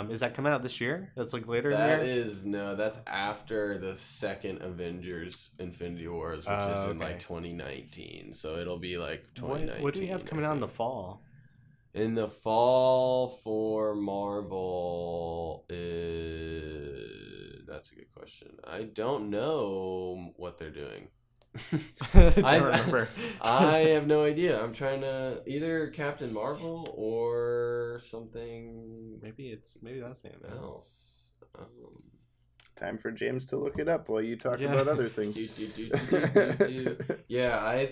Is that coming out this year? That's like later in the year? That's after the second Avengers Infinity Wars, which is in like 2019. So it'll be like 2019. What do we have coming out in the fall? In the fall for Marvel, that's a good question. I don't know what they're doing. I don't remember. I have no idea. I'm trying to either Captain Marvel or something. Maybe that's it. Else. Time for James to look it up while you talk about other things. Yeah,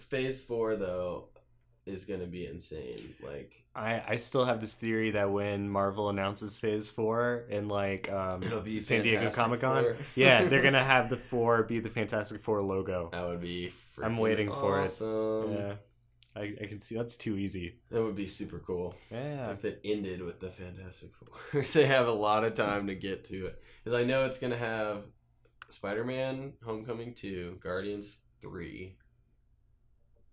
Phase 4 though is gonna be insane. Like I still have this theory that when Marvel announces Phase 4 in like it'll be San Diego Comic-Con, 4. they're gonna have the 4 be the Fantastic Four logo. That would be I'm waiting for it. Yeah, I can see that's too easy. That would be super cool. Yeah, if it ended with the Fantastic Four. They have a lot of time to get to it because I know it's gonna have Spider-Man: Homecoming 2, Guardians 3.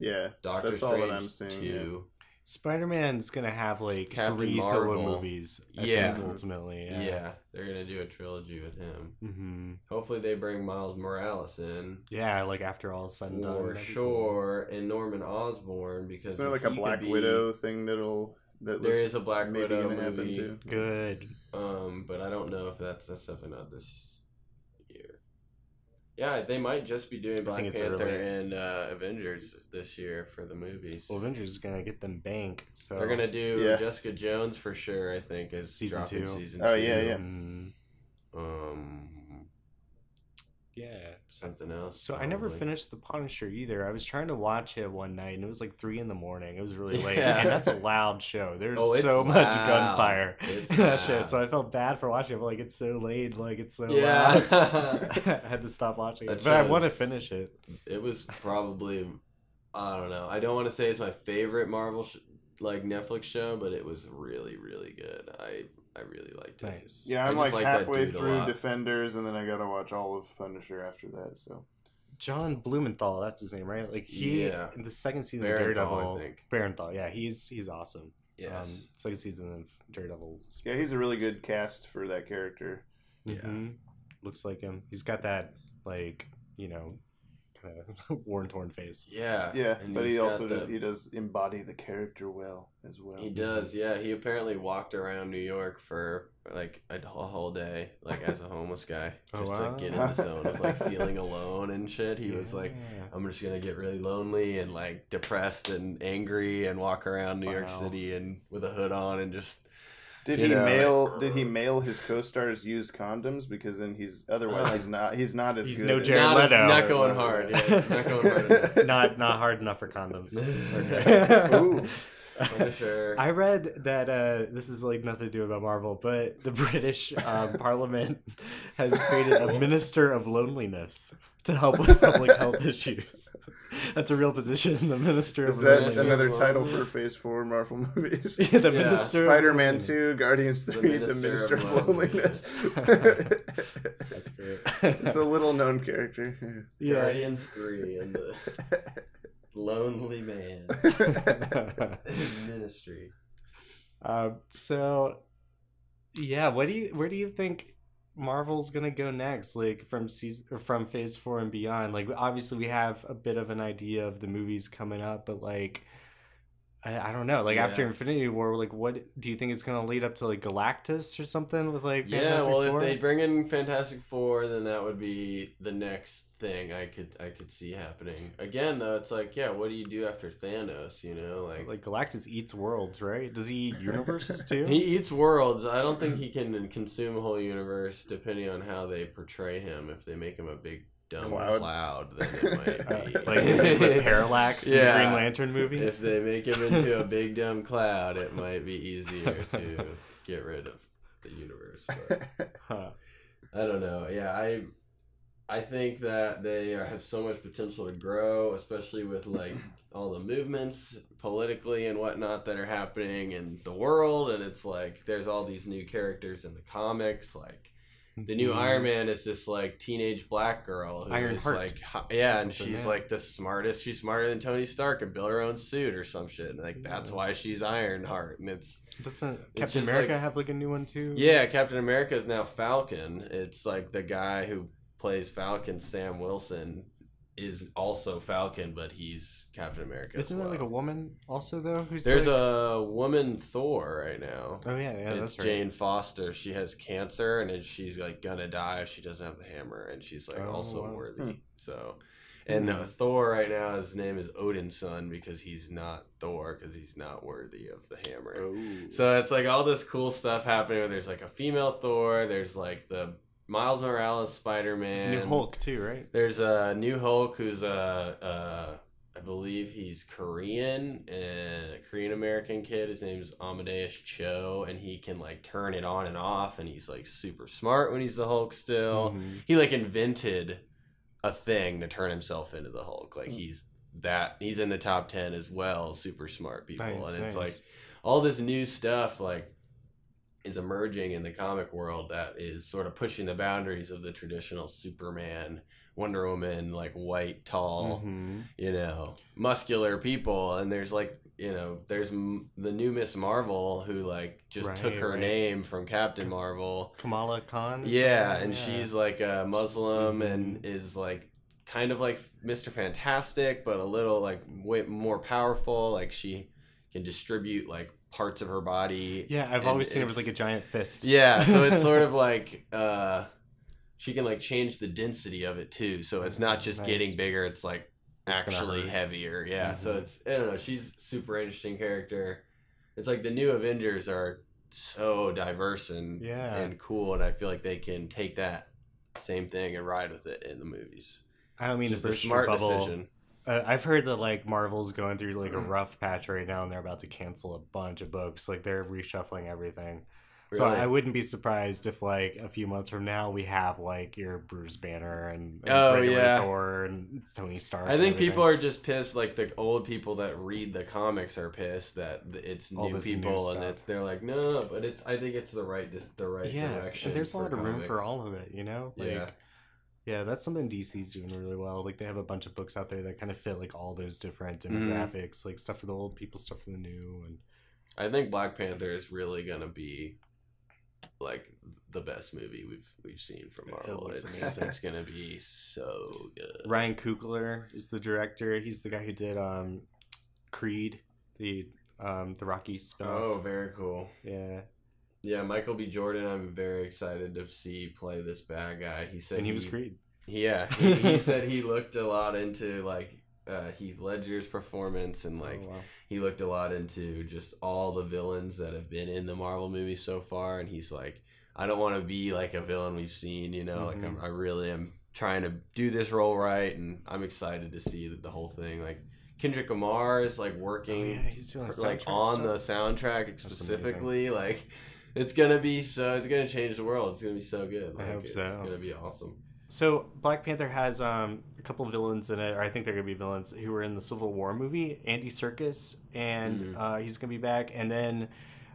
Yeah, Doctor that's Strange all that I'm seeing. 2. Spider-Man's gonna have like Captain 3 Marvel. solo movies. I Yeah. think, ultimately. Yeah, they're gonna do a trilogy with him. Mm-hmm. Hopefully, they bring Miles Morales in. Yeah, like after all is said and done. For sure, and Norman Osborn, because Is there like a Black Widow thing there is a Black Widow gonna happen movie. too? Good. But I don't know if that's definitely not this year. Yeah, they might just be doing Black Panther and Avengers this year for the movies. Well, Avengers is gonna get them bank, so they're gonna do Jessica Jones for sure. I think is season 2. Season 2. Oh yeah. Yeah. Something else. So I never finished The Punisher either. I was trying to watch it one night, and it was like 3 a.m. It was really late, and that's a loud show. There's so much gunfire in that show, so I felt bad for watching it. But like, it's so late, like it's so loud. I had to stop watching it, but I want to finish it. It was probably, I don't know. I don't want to say it's my favorite Marvel Netflix show, but it was really, really good. I really liked it. Nice. Yeah, I'm like halfway through Defenders, and then I gotta watch all of Punisher after that. So, John Blumenthal, that's his name, right? Like in the second season of Daredevil, Barenthal, yeah, he's awesome. Yes. Second season of Daredevil. Yeah, he's a really good cast for that character. Mm-hmm. Looks like him. He's got that kind of worn-torn face. Yeah, but he also does embody the character well as well. He does, yeah. He apparently walked around New York for like a whole day, like as a homeless guy, just to get in the zone of like feeling alone and shit. He was like, I'm just gonna get really lonely and like depressed and angry and walk around New York City and with a hood on and just. Did he mail his co-stars used condoms? Because then he's not as good. No Jared Leto. Not going hard. Yeah, not going hard enough. not hard enough for condoms. Okay. Ooh. Sure. I read that this is like nothing to do about Marvel, but the British Parliament has created a Minister of Loneliness to help with public health issues. That's a real position, the Minister of Loneliness. Is that another title for Phase 4 Marvel movies? Yeah, the Minister Spider-Man 2, Guardians 3, the Minister of Loneliness. That's great. It's a little-known character. Yeah. Guardians 3 and the lonely man ministry. So, yeah, where do you think Marvel's gonna go next? Like from Phase 4 and beyond. Like obviously we have a bit of an idea of the movies coming up, but like I don't know. Like after Infinity War, like what do you think it's gonna lead up to? Like Galactus or something with like Fantastic Four? If they bring in Fantastic Four, then that would be the next thing I could see happening. Again, though, it's like, what do you do after Thanos? You know, like Galactus eats worlds, right? Does he eat universes too? He eats worlds. I don't think he can consume a whole universe, depending on how they portray him. If they make him a big dumb cloud, then it might be like they did with Parallax in the Green Lantern movie. If they make him into a big dumb cloud, it might be easier to get rid of the universe. But I don't know. Yeah, I think that they have so much potential to grow, especially with like all the movements politically and whatnot that are happening in the world. And it's like there's all these new characters in the comics, like. The new Iron Man is this like teenage black girl who Ironheart. like and she's like the smartest. She's smarter than Tony Stark and built her own suit or some shit. And like that's why she's Ironheart. And doesn't Captain America have like a new one too? Yeah, Captain America is now Falcon. It's like the guy who plays Falcon, Sam Wilson, is also Falcon, but he's Captain America. Isn't there like a woman also though? There's a woman Thor right now. Oh yeah, it's that's right. Jane Foster. She has cancer and she's like gonna die if she doesn't have the hammer, and she's like also worthy. So, and Thor right now, his name is Odin's son because he's not Thor because he's not worthy of the hammer. So it's like all this cool stuff happening. Where there's like a female Thor. There's like the Miles Morales Spider-Man. There's a new Hulk too, right? There's a new Hulk who's I believe he's Korean, and a Korean American kid. His name is Amadeus Cho, and he can like turn it on and off, and he's like super smart when he's the Hulk still. Mm-hmm. He like invented a thing to turn himself into the Hulk. Like he's in the top 10 as well, super smart people. It's like all this new stuff like is emerging in the comic world that is sort of pushing the boundaries of the traditional Superman, Wonder Woman, like white, tall, muscular people. And there's like you know, there's the new Miss Marvel who like just took her name from Captain Marvel, Kamala Khan. Yeah, and she's like a Muslim and is like kind of like Mr. Fantastic, but a little like way more powerful. Like she can distribute like parts of her body. Yeah, I've always seen it with like a giant fist. Yeah, so it's sort of like she can like change the density of it too. So it's not just getting bigger; it's like actually heavier. Yeah, so it's, I don't know. She's a super interesting character. It's like the new Avengers are so diverse and cool, and I feel like they can take that same thing and ride with it in the movies. I don't mean just to burst a smart your bubble. decision. I've heard that like Marvel's going through like a rough patch right now, and they're about to cancel a bunch of books. Like they're reshuffling everything. So I wouldn't be surprised if like a few months from now we have like your Bruce Banner and Thor and Tony Stark. I think people are just pissed. Like the old people that read the comics are pissed that it's new people and they're like, no, but I think it's the right direction. And there's a lot of room for all of it, you know. Like, yeah, that's something DC's doing really well. Like they have a bunch of books out there that kind of fit like all those different demographics, like stuff for the old people, stuff for the new. And I think Black Panther is really gonna be like the best movie we've seen from Marvel. It's gonna be so good. Ryan Coogler is the director. He's the guy who did Creed, the Rocky spinoff. Oh, very cool. Yeah, Michael B. Jordan, I'm very excited to see play this bad guy. He said he was Creed. Yeah, he said he looked a lot into like Heath Ledger's performance, and like he looked a lot into just all the villains that have been in the Marvel movie so far, and he's like, I don't want to be like a villain we've seen, you know, like I really am trying to do this role right, and I'm excited to see the whole thing. Like Kendrick Lamar is like working he's doing like on the soundtrack specifically. Like it's gonna change the world. It's gonna be so good. Like, I hope so. It's gonna be awesome. So Black Panther has a couple of villains in it, or I think they're gonna be villains who were in the Civil War movie. Andy Serkis, and he's gonna be back, and then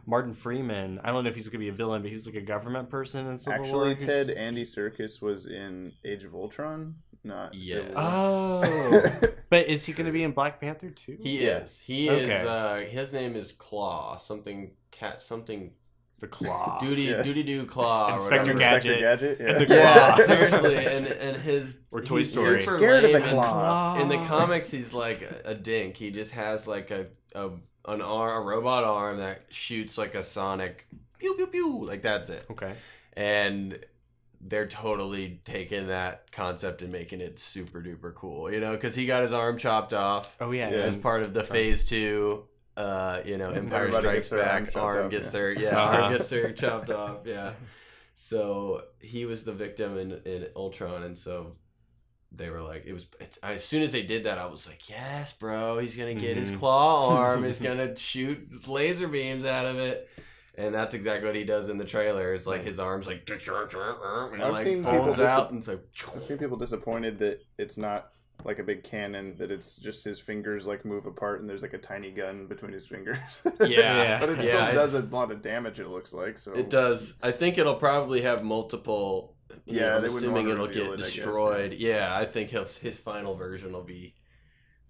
Martin Freeman. I don't know if he's gonna be a villain, but he's like a government person in Civil War. Actually, Ted, Andy Serkis was in Age of Ultron, not Civil War. Oh, but is he gonna be in Black Panther too? He is. He is. His name is Claw. Something. The Claw. Doody Claw. Inspector Gadget. And the Claw. Seriously, and his or Toy Story. Scared of the Claw. In the comics, he's like a dink. He just has like a robot arm that shoots like a sonic pew pew pew. Like that's it. Okay. And they're totally taking that concept and making it super duper cool. You know, because he got his arm chopped off. Oh yeah. As part of the Phase 2 Empire Strikes Back, arm gets their chopped off. Yeah. So he was the victim in Ultron, and so they were like, as soon as they did that, I was like, yes, bro, he's gonna get his claw arm, he's gonna shoot laser beams out of it. And that's exactly what he does in the trailer. It's like his arms like and it like folds out, and so I've seen people disappointed that it's not like a big cannon, that it's just his fingers like move apart and there's like a tiny gun between his fingers. Yeah. But it still does a lot of damage, it looks like. So it does. I think it'll probably have multiple. I'm assuming it'll get destroyed. I think his final version will be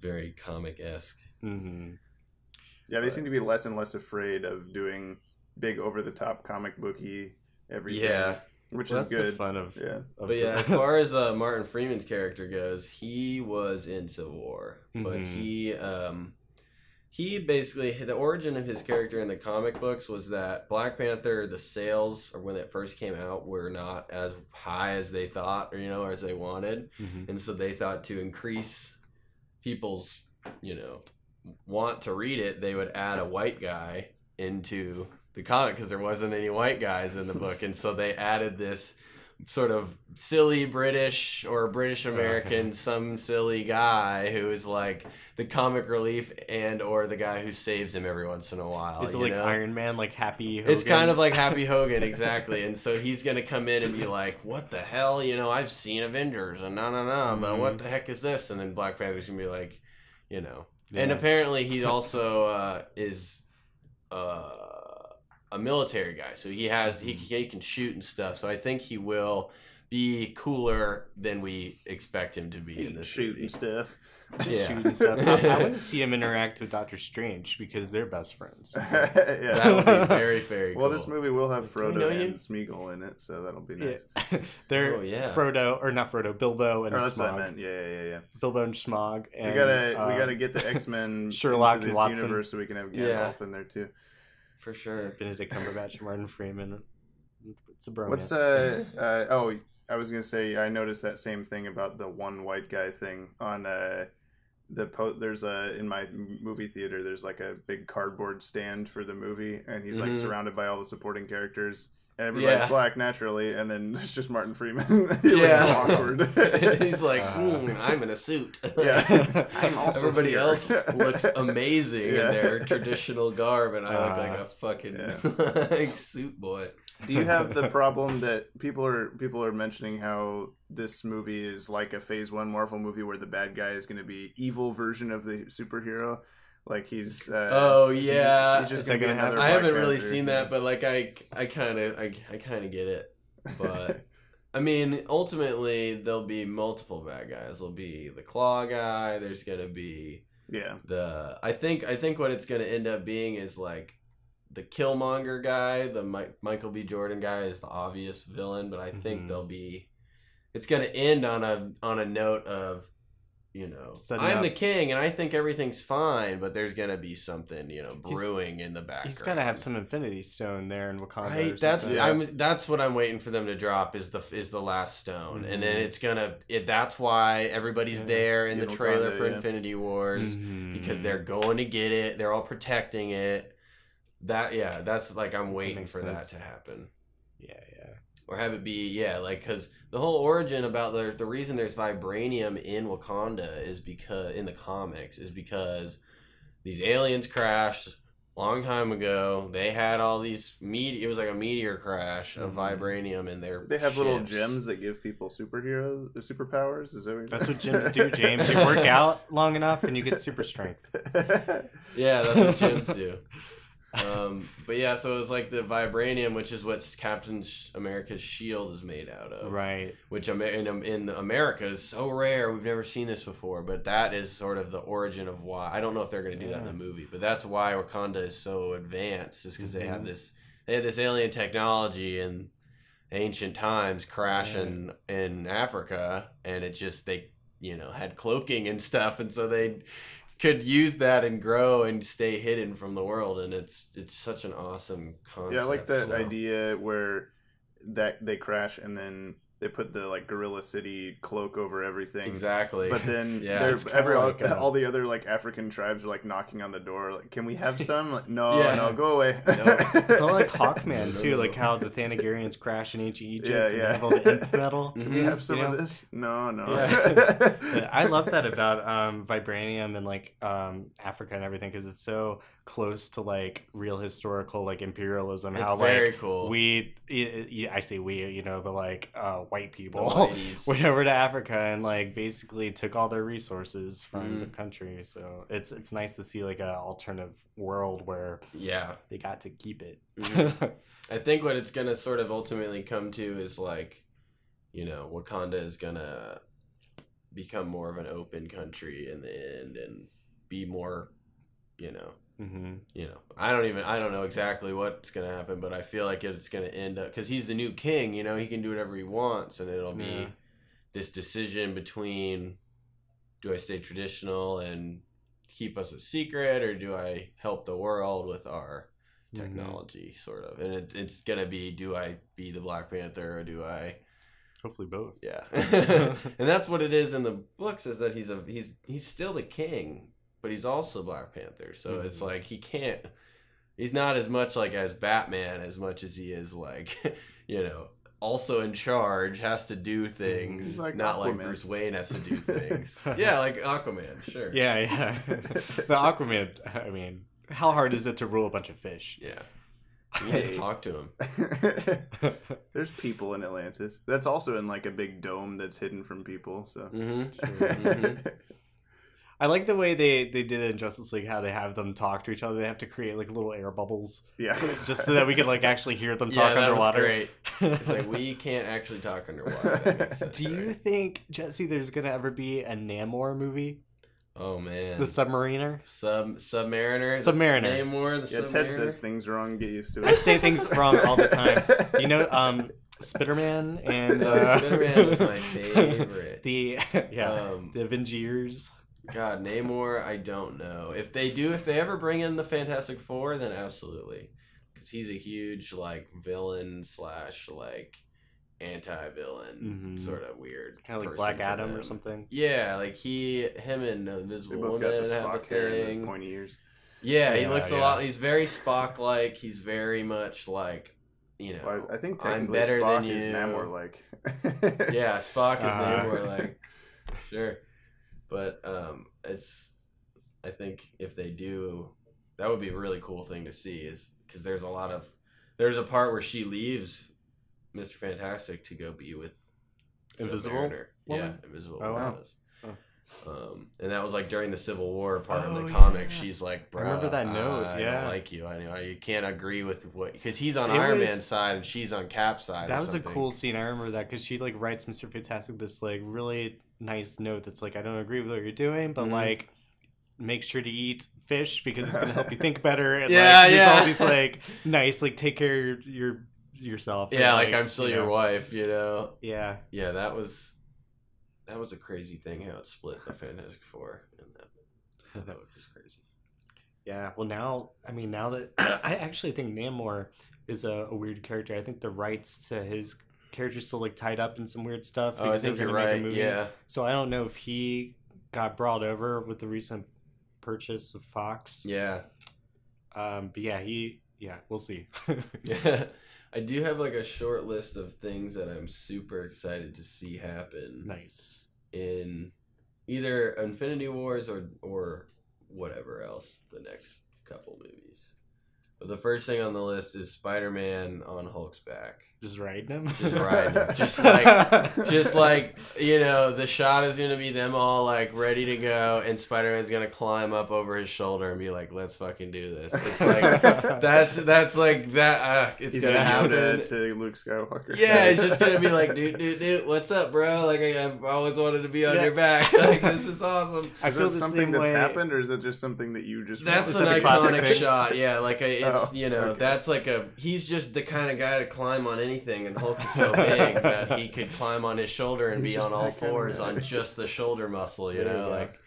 very comic-esque. Yeah, they seem to be less and less afraid of doing big over-the-top comic booky everything. Yeah. Which is good. The fun of But yeah, as far as Martin Freeman's character goes, he was in Civil War, but he basically, the origin of his character in the comic books was that Black Panther, the sales, or when it first came out, were not as high as they thought, or as they wanted, and so they thought to increase people's, want to read it, they would add a white guy into the comic because there wasn't any white guys in the book, and so they added this sort of silly British or British American, some silly guy who is like the comic relief and or the guy who saves him every once in a while. Is it like Iron Man, like Happy Hogan? It's kind of like Happy Hogan, exactly. And so he's gonna come in and be like, "What the hell? I've seen Avengers and no, but what the heck is this?" And then Black Panther's gonna be like, And apparently he also is a military guy, so he can shoot and stuff. So I think he will be cooler than we expect him to be in this shooting stuff. just shooting stuff. I want to see him interact with Doctor Strange because they're best friends. Yeah. That would be very, very cool. Well, this movie will have Frodo and Smeagol in it, so that'll be nice. Yeah. They're Frodo, or not Frodo, Bilbo and that's Smog. what I meant. Yeah. Bilbo and Smog. And, we gotta get the X-Men Sherlock into this Watson. universe so we can have Gandalf in there too. For sure. Benedict Cumberbatch and Martin Freeman. It's a bromance. What's I was gonna say I noticed that same thing about the one white guy thing on there's in my movie theater there's like a big cardboard stand for the movie and he's like surrounded by all the supporting characters and everybody's black naturally and then it's just Martin Freeman. He looks so awkward. He's like, I'm in a suit. Yeah. I'm also Everybody here. else looks amazing in their traditional garb and I look like a fucking like, suit boy. Do you have the problem that people are mentioning how this movie is like a Phase 1 Marvel movie where the bad guy is going to be evil version of the superhero? Like he's he's just going to be another I haven't really Panther. seen that, but like I kind of get it. But I mean, ultimately there'll be multiple bad guys. There'll be the Claw guy, there's going to be I think what it's going to end up being is like the Killmonger guy, the Michael B. Jordan guy is the obvious villain, but I think it's going to end on a note of, I'm the king and I think everything's fine, but there's going to be something, brewing in the background. He's got to have some Infinity Stone there in Wakanda. Right, that's what I'm waiting for them to drop is the last stone. And then that's why everybody's there in the trailer for Infinity Wars because they're going to get it. They're all protecting it. That's like I'm waiting for that to happen. Or have it be because the whole origin about the reason there's vibranium in Wakanda is because in the comics is because these aliens crashed a long time ago. They had all these it was like a meteor crash of vibranium in their They have ships. little gems that give people superpowers. Is that That's what gems do, James. You work out long enough and you get super strength. Yeah, that's what gems do. But so it was like the vibranium, which is what Captain America's shield is made out of, right? Which in America is so rare. We've never seen this before, but that is sort of the origin of why. I don't know if they're going to do that in the movie, but that's why Wakanda is so advanced. Is because they had this alien technology in ancient times crashing in Africa, and it just they had cloaking and stuff, and so they could use that and grow and stay hidden from the world, and it's such an awesome concept. Yeah, I like that idea where that they crash and then they put the like Gorilla City cloak over everything. Exactly. But then all the other like African tribes are like knocking on the door, like, can we have some? Like, no, go away. No. It's all like Hawkman too, like how the Thanagarians crash in ancient Egypt and they have all the nth metal. Can we have some of this? No. Yeah. I love that about vibranium and like Africa and everything because it's so close to like real historical like imperialism. It's how very like cool. I say we, but like white people went over to Africa and like basically took all their resources from the country. So it's nice to see like an alternative world where they got to keep it. I think what it's gonna sort of ultimately come to is like, Wakanda is gonna become more of an open country in the end and be more, I don't know exactly what's gonna happen, but I feel like it's gonna end up because he's the new king. He can do whatever he wants, and it'll be this decision between do I stay traditional and keep us a secret, or do I help the world with our technology, sort of? And it's gonna be do I be the Black Panther or do I? Hopefully both. Yeah, and that's what it is in the books is that he's still the king. But he's also Black Panther, so it's like he's not as much like as Batman as much as he is like, also in charge, has to do things, like not Aquaman. like Bruce Wayne has to do things. Yeah, like Aquaman, sure. Yeah. The Aquaman, I mean, how hard is it to rule a bunch of fish? Yeah. You just talk to him. There's people in Atlantis. That's also in like a big dome that's hidden from people, so. I like the way they did it in Justice League, how they have them talk to each other. They have to create like little air bubbles. Yeah. Just so that we can like actually hear them talk underwater. Was great. It's like we can't actually talk underwater. That makes sense, Do you think, Jesse, there's going to ever be a Namor movie? Oh man, The Submariner. Submariner. Submariner. Namor. The Yeah, Submariner. Ted says things wrong. Get used to it. I say things wrong all the time. You know, Spiderman and Spiderman was my favorite. The Avengers. God, Namor, I don't know. If they ever bring in the Fantastic Four, then absolutely, because he's a huge like villain / like anti-villain sort of weird, kind of like Black Adam or something. Yeah, like him and Invisible They both Woman got the have a Spock hair and thing. the pointy ears. Yeah, he looks a lot. He's very Spock-like. He's very much like, you know. Well, I think I'm technically better Spock than you. is Namor-like. Yeah, Spock is Namor-like. Sure. But I think if they do, that would be a really cool thing to see, is because there's a part where she leaves Mr. Fantastic to go be with Invisible Woman? Yeah, Invisible Oh, Woman. wow. And that was like during the Civil War part of the comic. She's like, "Bro, I remember that note. I Yeah, don't like you. I know you can't agree with what, because he's on Iron Man's side and she's on Cap's side." That was a cool scene. I remember that because she like writes Mr. Fantastic this like really nice note that's like, I don't agree with what you're doing, but like make sure to eat fish because it's gonna help you think better. And there's all these like nice like take care of yourself. Yeah, and, like I'm still your wife, you know. Yeah. Yeah, that was a crazy thing how it split the Fantastic Four, and that was just crazy. Yeah, well now that I actually think Namor is a weird character. I think the rights to his character's still like tied up in some weird stuff. Oh, I think you're right. Yeah. So I don't know if he got brought over with the recent purchase of Fox. Yeah. But we'll see. Yeah. I do have like a short list of things that I'm super excited to see happen. Nice. In either Infinity Wars or whatever else, the next couple movies. But the first thing on the list is Spider-Man on Hulk's back. Just riding him? Just riding him. Just like, you know, the shot is going to be them all, like, ready to go, and Spider-Man's going to climb up over his shoulder and be like, let's fucking do this. It's like, that's like, that, it's going to happen. To Luke Skywalker. Yeah, it's just going to be like, dude, what's up, bro? Like, I've always wanted to be on your back. Like, this is awesome. I feel something that's happened, or is it just something that you just... That's an iconic shot, yeah. Like, okay. That's like he's just the kind of guy to climb on anything, and Hulk is so big that he could climb on his shoulder and be on all fours on just the shoulder muscle, you know, like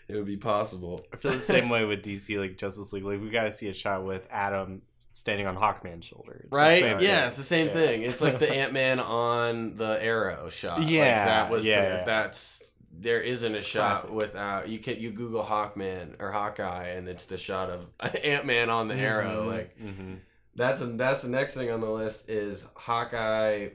it would be possible. I feel the same way with DC, like Justice League. Like we got to see a shot with Adam standing on Hawkman's shoulder. It's right? Yeah, it's the same thing. It's like the Ant-Man on the Arrow shot. Yeah, like that's there isn't a shot without you Google Hawkman or Hawkeye and it's the shot of Ant-Man on the Arrow. Like that's the next thing on the list is Hawkeye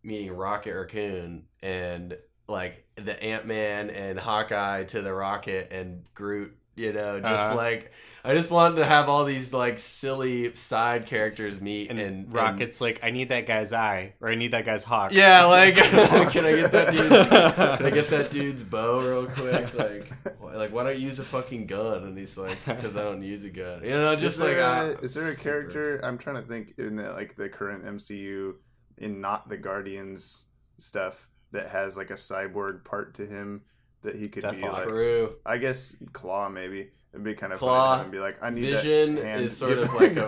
meeting Rocket Raccoon, and like the Ant-Man and Hawkeye to the Rocket and Groot, you know, just like I just wanted to have all these like silly side characters meet, and Rocket's like, I need that guy's eye, or I need that guy's hawk. Yeah, like can I get that dude's bow real quick? Like why don't you use a fucking gun? And he's like, because I don't use a gun. You know, just is there a character? I'm trying to think in the current MCU, in not the Guardians stuff, that has like a cyborg part to him that he could be like. True. I guess Claw maybe. It'd be kind of Claw, funny to be like, I need Vision that hand. is sort of like a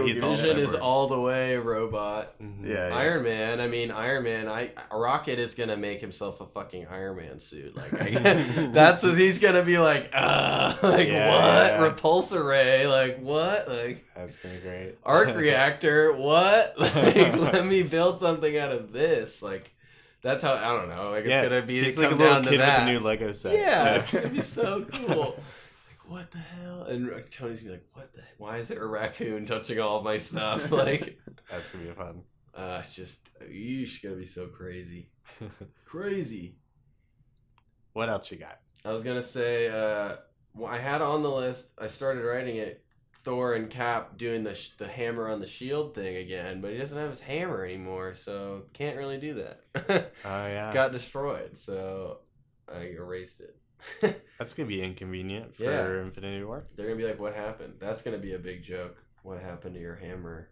Vision is all the way robot. Yeah. Iron Man. Rocket is gonna make himself a fucking Iron Man suit. Like that's what he's gonna be like. What? Yeah. Repulsor ray? Like what? Like that's gonna be great. Arc reactor? What? Like let me build something out of this. Like. That's how, I don't know. Like it's gonna be. He's like a little kid with a new Lego set. Yeah, it's gonna be so cool. Like what the hell? And Tony's gonna be like, what the? Why is there a raccoon touching all of my stuff? Like that's gonna be fun. It's just gonna be so crazy, crazy. What else you got? I was gonna say, I had on the list. I started writing it. Thor and Cap doing the hammer on the shield thing again, but he doesn't have his hammer anymore, so can't really do that. Oh yeah, got destroyed, so I erased it. That's gonna be inconvenient for Infinity War. They're gonna be like, "What happened?" That's gonna be a big joke. What happened to your hammer?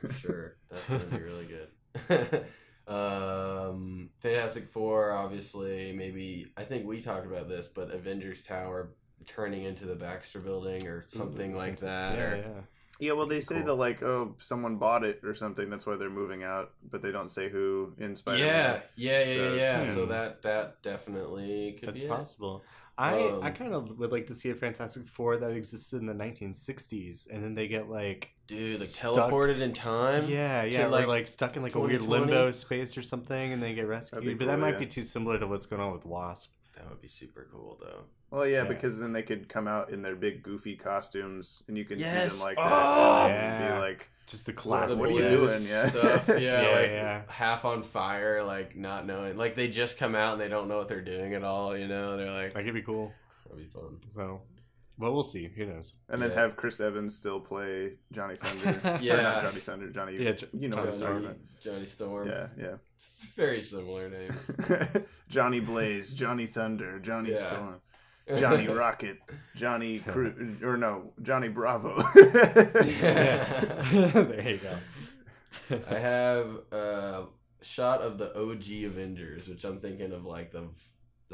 For sure, that's gonna be really good. Fantastic Four, obviously. Maybe I think we talked about this, but Avengers Tower turning into the Baxter Building or something like that. Yeah, well, they say that, like, oh, someone bought it or something. That's why they're moving out, but they don't say who in Spider-Man. Yeah. So that definitely could be it. That's possible. I kind of would like to see a Fantastic Four that existed in the 1960s, and then they get like teleported in time. Yeah, to, or like stuck in like a weird limbo space or something, and they get rescued. But that might be too similar to what's going on with Wasp. That would be super cool, though. Well, yeah, because then they could come out in their big goofy costumes, and you can see them like that. And be like, just the classic. What are you doing? Stuff. Half on fire, like not knowing, like they just come out and they don't know what they're doing at all. You know, they're like, that could be cool. That'd be fun. So, well, we'll see. Who knows? And then have Chris Evans still play Johnny Thunder. Not Johnny Thunder. Johnny. You know what I'm talking about. Johnny Storm. Yeah. Very similar names. Johnny Blaze, Johnny Thunder, Johnny Storm, Johnny Rocket, Johnny Johnny Bravo. There you go. I have a shot of the OG Avengers, which I'm thinking of like the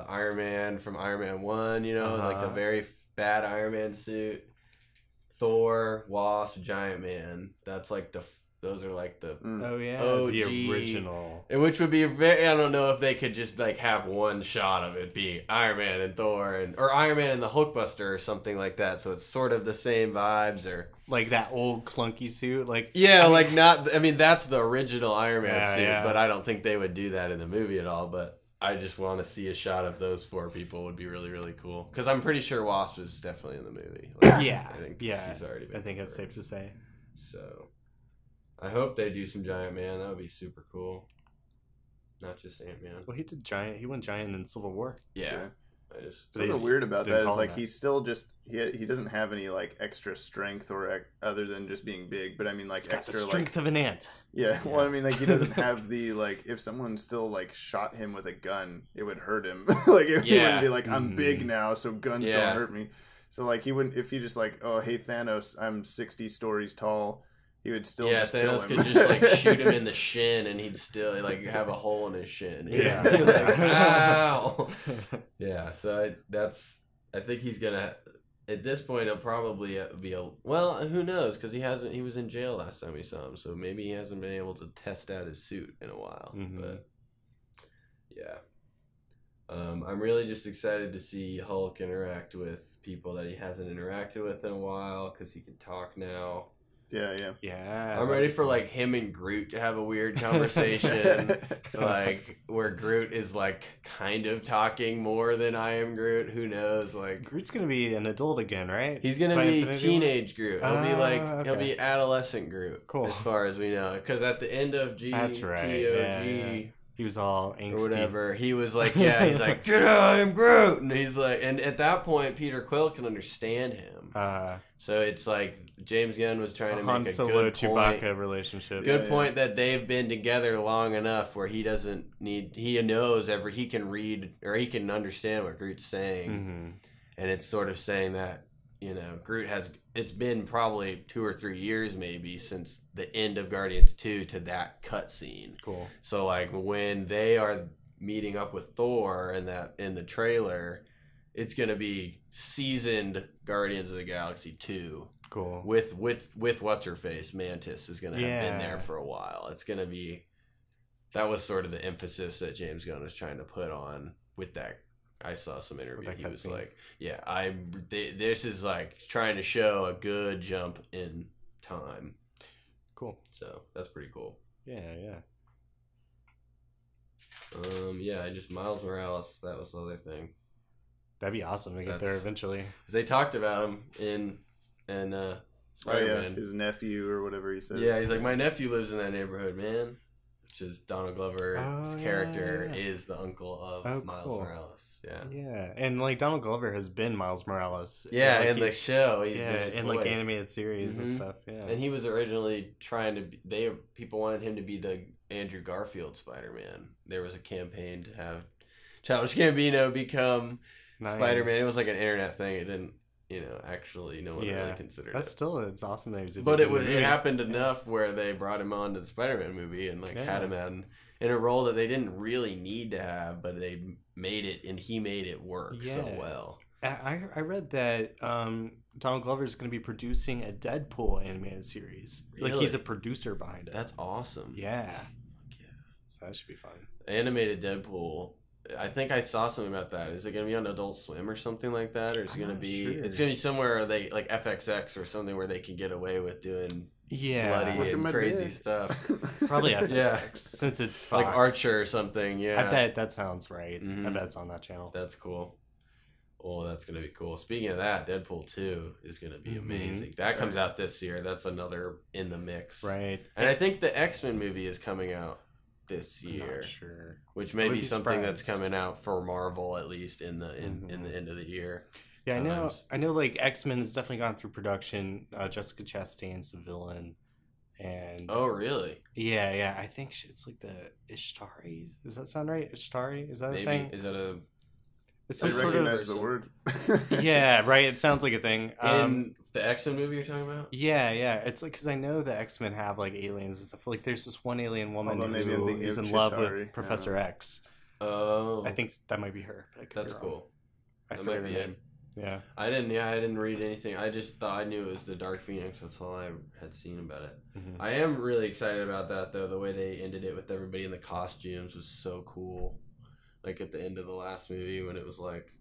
Iron Man from Iron Man 1, you know, like the very bad Iron Man suit. Thor, Wasp, Giant Man. That's like those are like the OG, the original. Which would be I don't know if they could just like have one shot of it being Iron Man and Thor or Iron Man and the Hulkbuster or something like that. So it's sort of the same vibes or like that old clunky suit. Like that's the original Iron Man suit, but I don't think they would do that in the movie at all. But I just want to see a shot of those four people would be really, really cool. Because I'm pretty sure Wasp is definitely in the movie. Like, I think she's already been. I think that's safe to say. So I hope they do some Giant Man. That would be super cool. Not just Ant-Man. Well, he did Giant. He went Giant in Civil War. Yeah. Something weird about that is like he's still just he doesn't have any like extra strength or other than just being big. But I mean like extra the strength of an ant. Yeah. Well, I mean like he doesn't have the like if someone still like shot him with a gun, it would hurt him. Like he wouldn't be like I'm big now, so guns don't hurt me. So like he wouldn't if he just like hey Thanos, I'm 60 stories tall. He would still just Thanos kill him. could just like shoot him in the shin, and he'd still like have a hole in his shin. Yeah, like, ow. Yeah, so I think he's gonna. At this point, he'll probably be who knows? Because he was in jail last time we saw him, so maybe he hasn't been able to test out his suit in a while. Mm-hmm. But yeah, I'm really just excited to see Hulk interact with people that he hasn't interacted with in a while because he can talk now. Yeah. I'm ready for like him and Groot to have a weird conversation, like where Groot is like kind of talking more than I am Groot. Who knows? Like Groot's gonna be an adult again, right? He's gonna be teenage Groot. He'll be like he'll be adolescent Groot. Cool. As far as we know, because at the end of GTOG. He was all angsty. Or whatever. He was like, he's like, G'day, I'm Groot. And he's like, and at that point, Peter Quill can understand him. So it's like James Gunn was trying to make a good Chewbacca relationship. Good point that they've been together long enough where he knows he can read or he can understand what Groot's saying. Mm-hmm. And it's sort of saying that, Groot it's been probably 2 or 3 years maybe since the end of Guardians 2 to that cutscene. Cool. So like when they are meeting up with Thor in the trailer, it's gonna be seasoned Guardians of the Galaxy 2. Cool. With what's her face, Mantis is gonna have been there for a while. It's gonna be that was sort of the emphasis that James Gunn was trying to put on with that. I saw some interview. He was like, this is like trying to show a good jump in time. Cool. So that's pretty cool. Yeah. Just Miles Morales. That was the other thing. That'd be awesome to get there eventually. Because they talked about him in Spider-Man. His nephew or whatever he says. Yeah, he's like, my nephew lives in that neighborhood, man. Which is Donald Glover's character is the uncle of Miles Morales. Yeah, and like Donald Glover has been Miles Morales. Yeah, in the show, he's been his in voice. like animated series and stuff. Yeah, and he was originally trying to. People wanted him to be the Andrew Garfield Spider-Man. There was a campaign to have Childish Gambino become Spider-Man. It was like an internet thing. It didn't. actually no one really considered That's it. still, it's awesome that he was But it happened enough where they brought him on to the Spider-Man movie and had him in a role that they didn't really need to have, but they made it, and he made it work so well. I read that Donald Glover is going to be producing a Deadpool animated series. Really? Like, he's a producer behind it. That's awesome. Yeah. So that should be fun. Animated Deadpool. I think I saw something about that. Is it going to be on Adult Swim or something like that, or is it going to be? Sure. It's going to be somewhere they like FXX or something where they can get away with doing bloody and crazy stuff. Probably FXX since it's Fox. Like Archer or something. Yeah, I bet that sounds right. I bet it's on that channel. That's cool. Oh, that's going to be cool. Speaking of that, Deadpool 2 is going to be amazing. That comes out this year. That's another in the mix. Right. And I think the X-Men movie is coming out this year. Not sure. Which may be something that's coming out for Marvel, at least in the end of the year. Yeah, I know like X-Men has definitely gone through production. Jessica Chastain's the villain. And oh, really? Yeah. I think it's like the Ishtari. Does that sound right? Ishtari? Is that a thing? Is that a... It's some sort of the word. Yeah, right. It sounds like a thing. In the X-Men movie you're talking about? Yeah. It's like, because I know the X-Men have like aliens and stuff. Like there's this one alien woman who is in love with Professor X. Oh, I think that might be her. That's cool. That might be it. Yeah. I didn't read anything. I just thought I knew it was the Dark Phoenix. That's all I had seen about it. I am really excited about that though. The way they ended it with everybody in the costumes was so cool. Like at the end of the last movie when it was like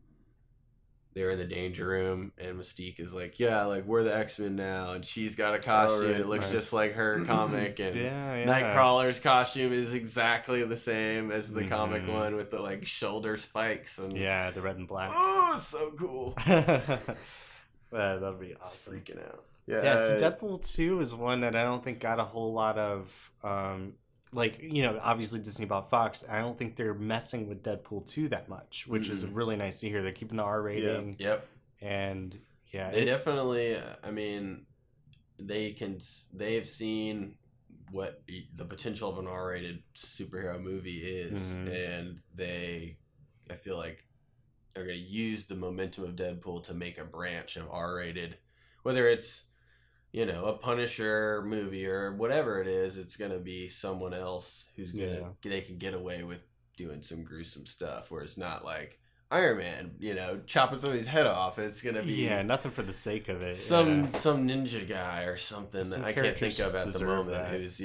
they're in the danger room and Mystique is like, yeah, like we're the X-Men now, and she's got a costume. It looks just like her comic, and Nightcrawler's costume is exactly the same as the comic one with the like shoulder spikes and the red and black. Oh, so cool. That'd be awesome. Freaking out. Yeah, so Deadpool 2 is one that I don't think got a whole lot of like, obviously Disney bought Fox. I don't think they're messing with Deadpool 2 that much, which is really nice to hear. They're keeping the R rating. Yep. And they definitely, I mean, they've seen what the potential of an R-rated superhero movie is, and I feel like are going to use the momentum of Deadpool to make a branch of R-rated, whether it's a Punisher movie or whatever it is. It's going to be someone else who's they can get away with doing some gruesome stuff where it's not like Iron Man, chopping somebody's head off. It's going to be nothing for the sake of it. Some ninja guy or something that I can't think of at the moment who's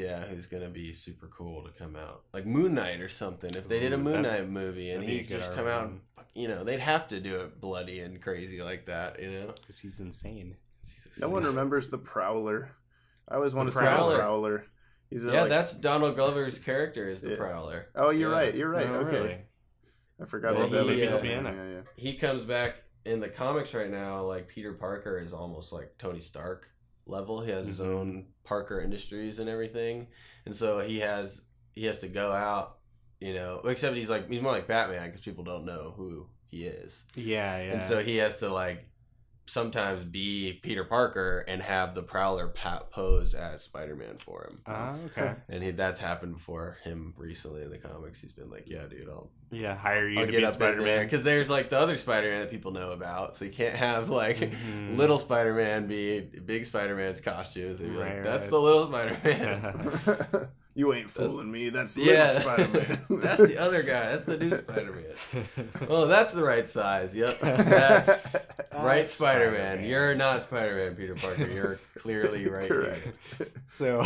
going to be super cool to come out. Like Moon Knight or something. If they did a Moon Knight movie and he just come out, they'd have to do it bloody and crazy like that, because he's insane. No one remembers the Prowler. I always want to say the Prowler. That's Donald Glover's character is the Prowler. Oh, you're right. You're right. No, okay. Really. I forgot about that. He comes back in the comics right now. Like Peter Parker is almost like Tony Stark level. He has his own Parker Industries and everything, and so he has to go out. Except he's more like Batman because people don't know who he is. Yeah. And so he has to sometimes be Peter Parker and have the Prowler pose as Spider-Man for him. Okay. And that's happened before him recently in the comics. He's been like, yeah, dude, I'll hire you to be Spider-Man. Because there's the other Spider-Man that people know about. So you can't have little Spider-Man be big Spider-Man's costumes. They'd be that's the little Spider-Man. You ain't fooling me. That's little Spider-Man. That's the other guy. That's the new Spider-Man. Oh, that's the right size. Yep. That's right Spider-Man. You're not Spider-Man, Peter Parker. You're clearly right here. So,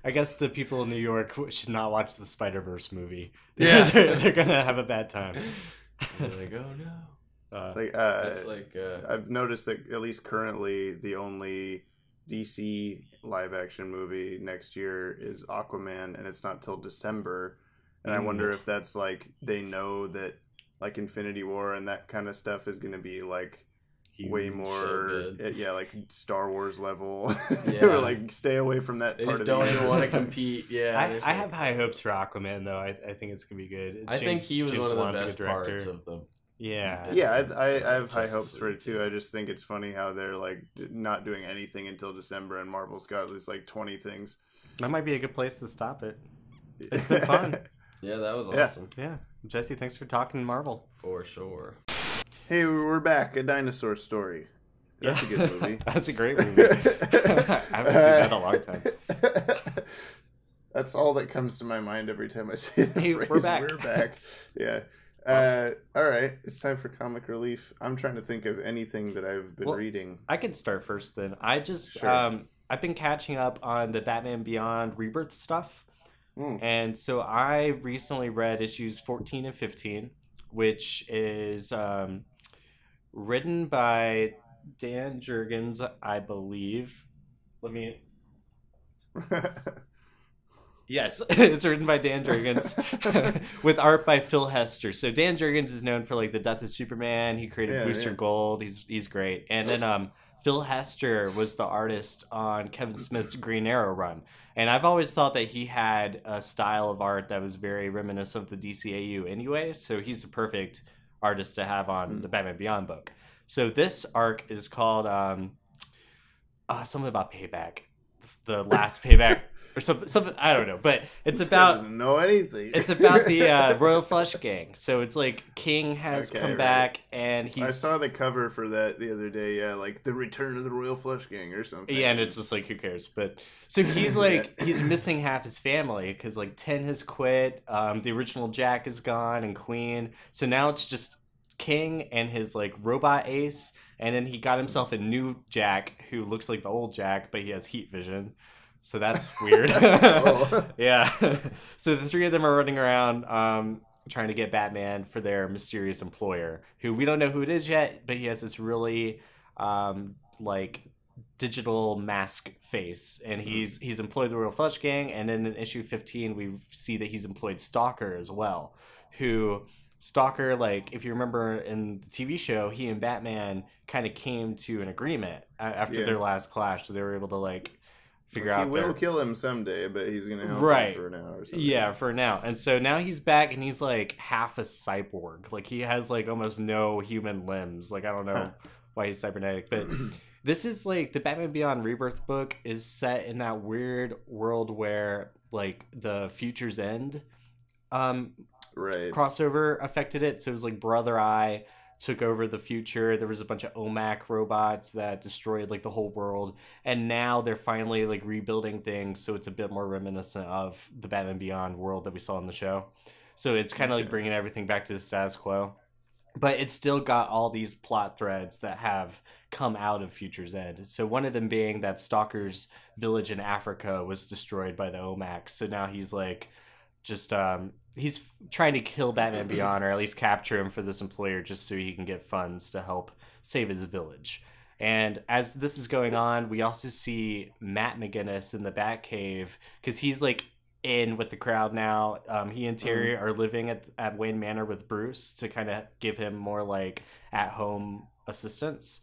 I guess the people in New York should not watch the Spider-Verse movie. They're going to have a bad time. They're like, oh no. I've noticed that at least currently the only DC live action movie next year is Aquaman, and it's not till December. And I wonder if that's they know that Infinity War and that kind of stuff is going to be way more Star Wars level. Or stay away from that they part just of don't the even want to compete. I have high hopes for Aquaman though. I think it's gonna be good. I think he was one of the best parts of the I have high hopes for it too. I just think it's funny how they're not doing anything until December, and Marvel's got at least 20 things. That might be a good place to stop it. It's been fun. Yeah, that was awesome. Yeah, Jesse, thanks for talking Marvel. For sure. Hey, we're back. A dinosaur story. That's a good movie. That's a great movie. I haven't seen that in a long time. That's all that comes to my mind every time I say the phrase, we're back. We're back. Yeah. All right. It's time for comic relief. I'm trying to think of anything that I've been reading. I can start first then. I just, Sure. I've been catching up on the Batman Beyond Rebirth stuff. And so I recently read issues 14 and 15, which is written by Dan Jurgens, I believe. Let me... Yes, it's written by Dan Jurgens with art by Phil Hester. So Dan Jurgens is known for like The Death of Superman. He created Booster Gold. He's great. And then Phil Hester was the artist on Kevin Smith's Green Arrow run. And I've always thought that he had a style of art that was very reminiscent of the DCAU anyway. So he's a perfect artist to have on the Batman Beyond book. So this arc is called something about payback. The last payback. Or something I don't know, but it's this about guy doesn't know anything. It's about the Royal Flush Gang. So it's like King has come back, and he's. I saw the cover for that the other day. Yeah, like the Return of the Royal Flush Gang or something. Yeah, and it's just like who cares? But so he's like he's missing half his family because like 10 has quit. The original Jack is gone, and Queen. So now it's just King and his like robot ace, and then he got himself a new Jack who looks like the old Jack, but he has heat vision. So that's weird. Yeah. So the three of them are running around trying to get Batman for their mysterious employer, who we don't know who it is yet, but he has this really like digital mask face, and he's employed the Royal Flush Gang. And then in issue 15 we see that he's employed Stalker as well, who Stalker, like if you remember in the TV show, he and Batman kind of came to an agreement after their last clash, so they were able to like figure out. He will kill him someday, but he's gonna help him for now or something. Yeah, for now. And so now he's back, and he's like half a cyborg. Like he has like almost no human limbs. Like I don't know why he's cybernetic, but this is like the Batman Beyond Rebirth book is set in that weird world where like the Future's End crossover affected it. So it was like Brother Eye took over the future. There was a bunch of OMAC robots that destroyed like the whole world, and now they're finally like rebuilding things, so it's a bit more reminiscent of the Batman Beyond world that we saw in the show. So it's kind of like bringing everything back to the status quo, but it's still got all these plot threads that have come out of Future's End. So one of them being that Stalker's village in Africa was destroyed by the OMAC, so now he's like just he's trying to kill Batman Beyond, or at least capture him for this employer, just so he can get funds to help save his village. And as this is going on, we also see Matt McGinnis in the Batcave, because he's like in with the crowd now. He and Terry are living at Wayne Manor with Bruce to kind of give him more like at-home assistance,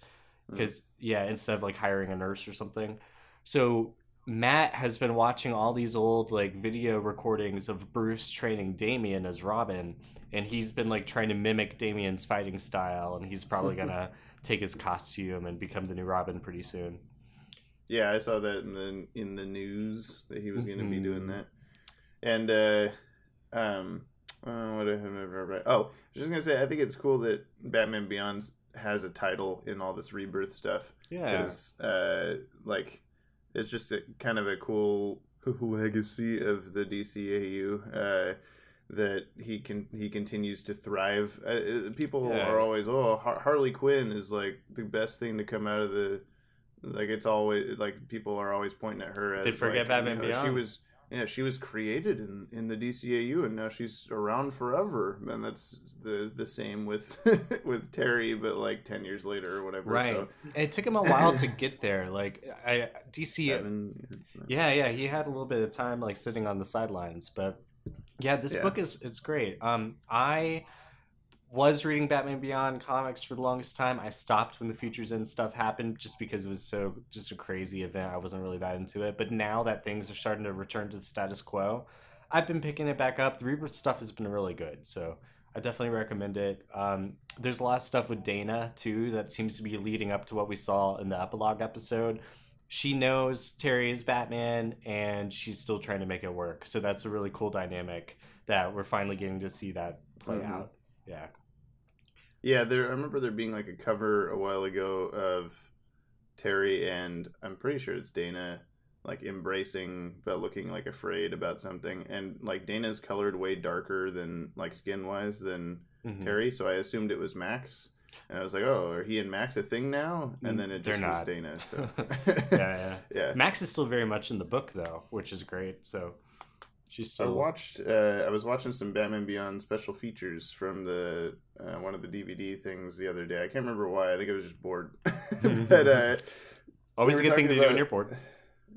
because instead of like hiring a nurse or something. So Matt has been watching all these old like video recordings of Bruce training Damian as Robin, and he's been like trying to mimic Damian's fighting style, and he's probably gonna take his costume and become the new Robin pretty soon. Yeah, I saw that in the news that he was gonna be doing that. And I was just gonna say, I think it's cool that Batman Beyond has a title in all this Rebirth stuff. Yeah, because like it's just a kind of a cool legacy of the DCAU that he continues to thrive. People are always, Harley Quinn is like the best thing to come out of the, like it's always like people are always pointing at her as they forget like, Batman Beyond. She was created in the DCAU, and now she's around forever. And that's the same with with Terry, but like 10 years later or whatever. Right. So. It took him a while to get there. Like DC. 7, yeah, he had a little bit of time like sitting on the sidelines, but this book it's great. I was reading Batman Beyond comics for the longest time. I stopped when the Future's End stuff happened just because it was just a crazy event. I wasn't really that into it. But now that things are starting to return to the status quo, I've been picking it back up. The Rebirth stuff has been really good, so I definitely recommend it. There's a lot of stuff with Dana, too, that seems to be leading up to what we saw in the epilogue episode. She knows Terry is Batman, and she's still trying to make it work. So that's a really cool dynamic that we're finally getting to see that play out. Yeah. Yeah, I remember there being like a cover a while ago of Terry and I'm pretty sure it's Dana like embracing but looking like afraid about something, and like Dana's colored way darker than like skin wise than Terry, so I assumed it was Max, and I was like, oh, are he and Max a thing now? And then it just was Dana. So yeah. Max is still very much in the book though, which is great. So she's still. I was watching some Batman Beyond special features from the one of the DVD things the other day. I can't remember why. I think I was just bored. But always a good thing to do when you're bored.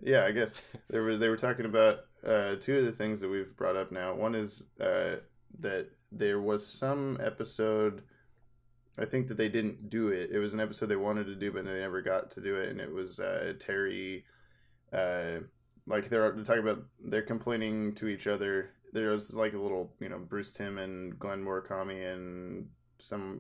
Yeah, I guess they were talking about two of the things that we've brought up now. One is that there was some episode, I think, that they didn't do it. It was an episode they wanted to do, but they never got to do it, and it was Terry. Like they're talking about, they're complaining to each other. There was like a little, Bruce Timm and Glenn Murakami and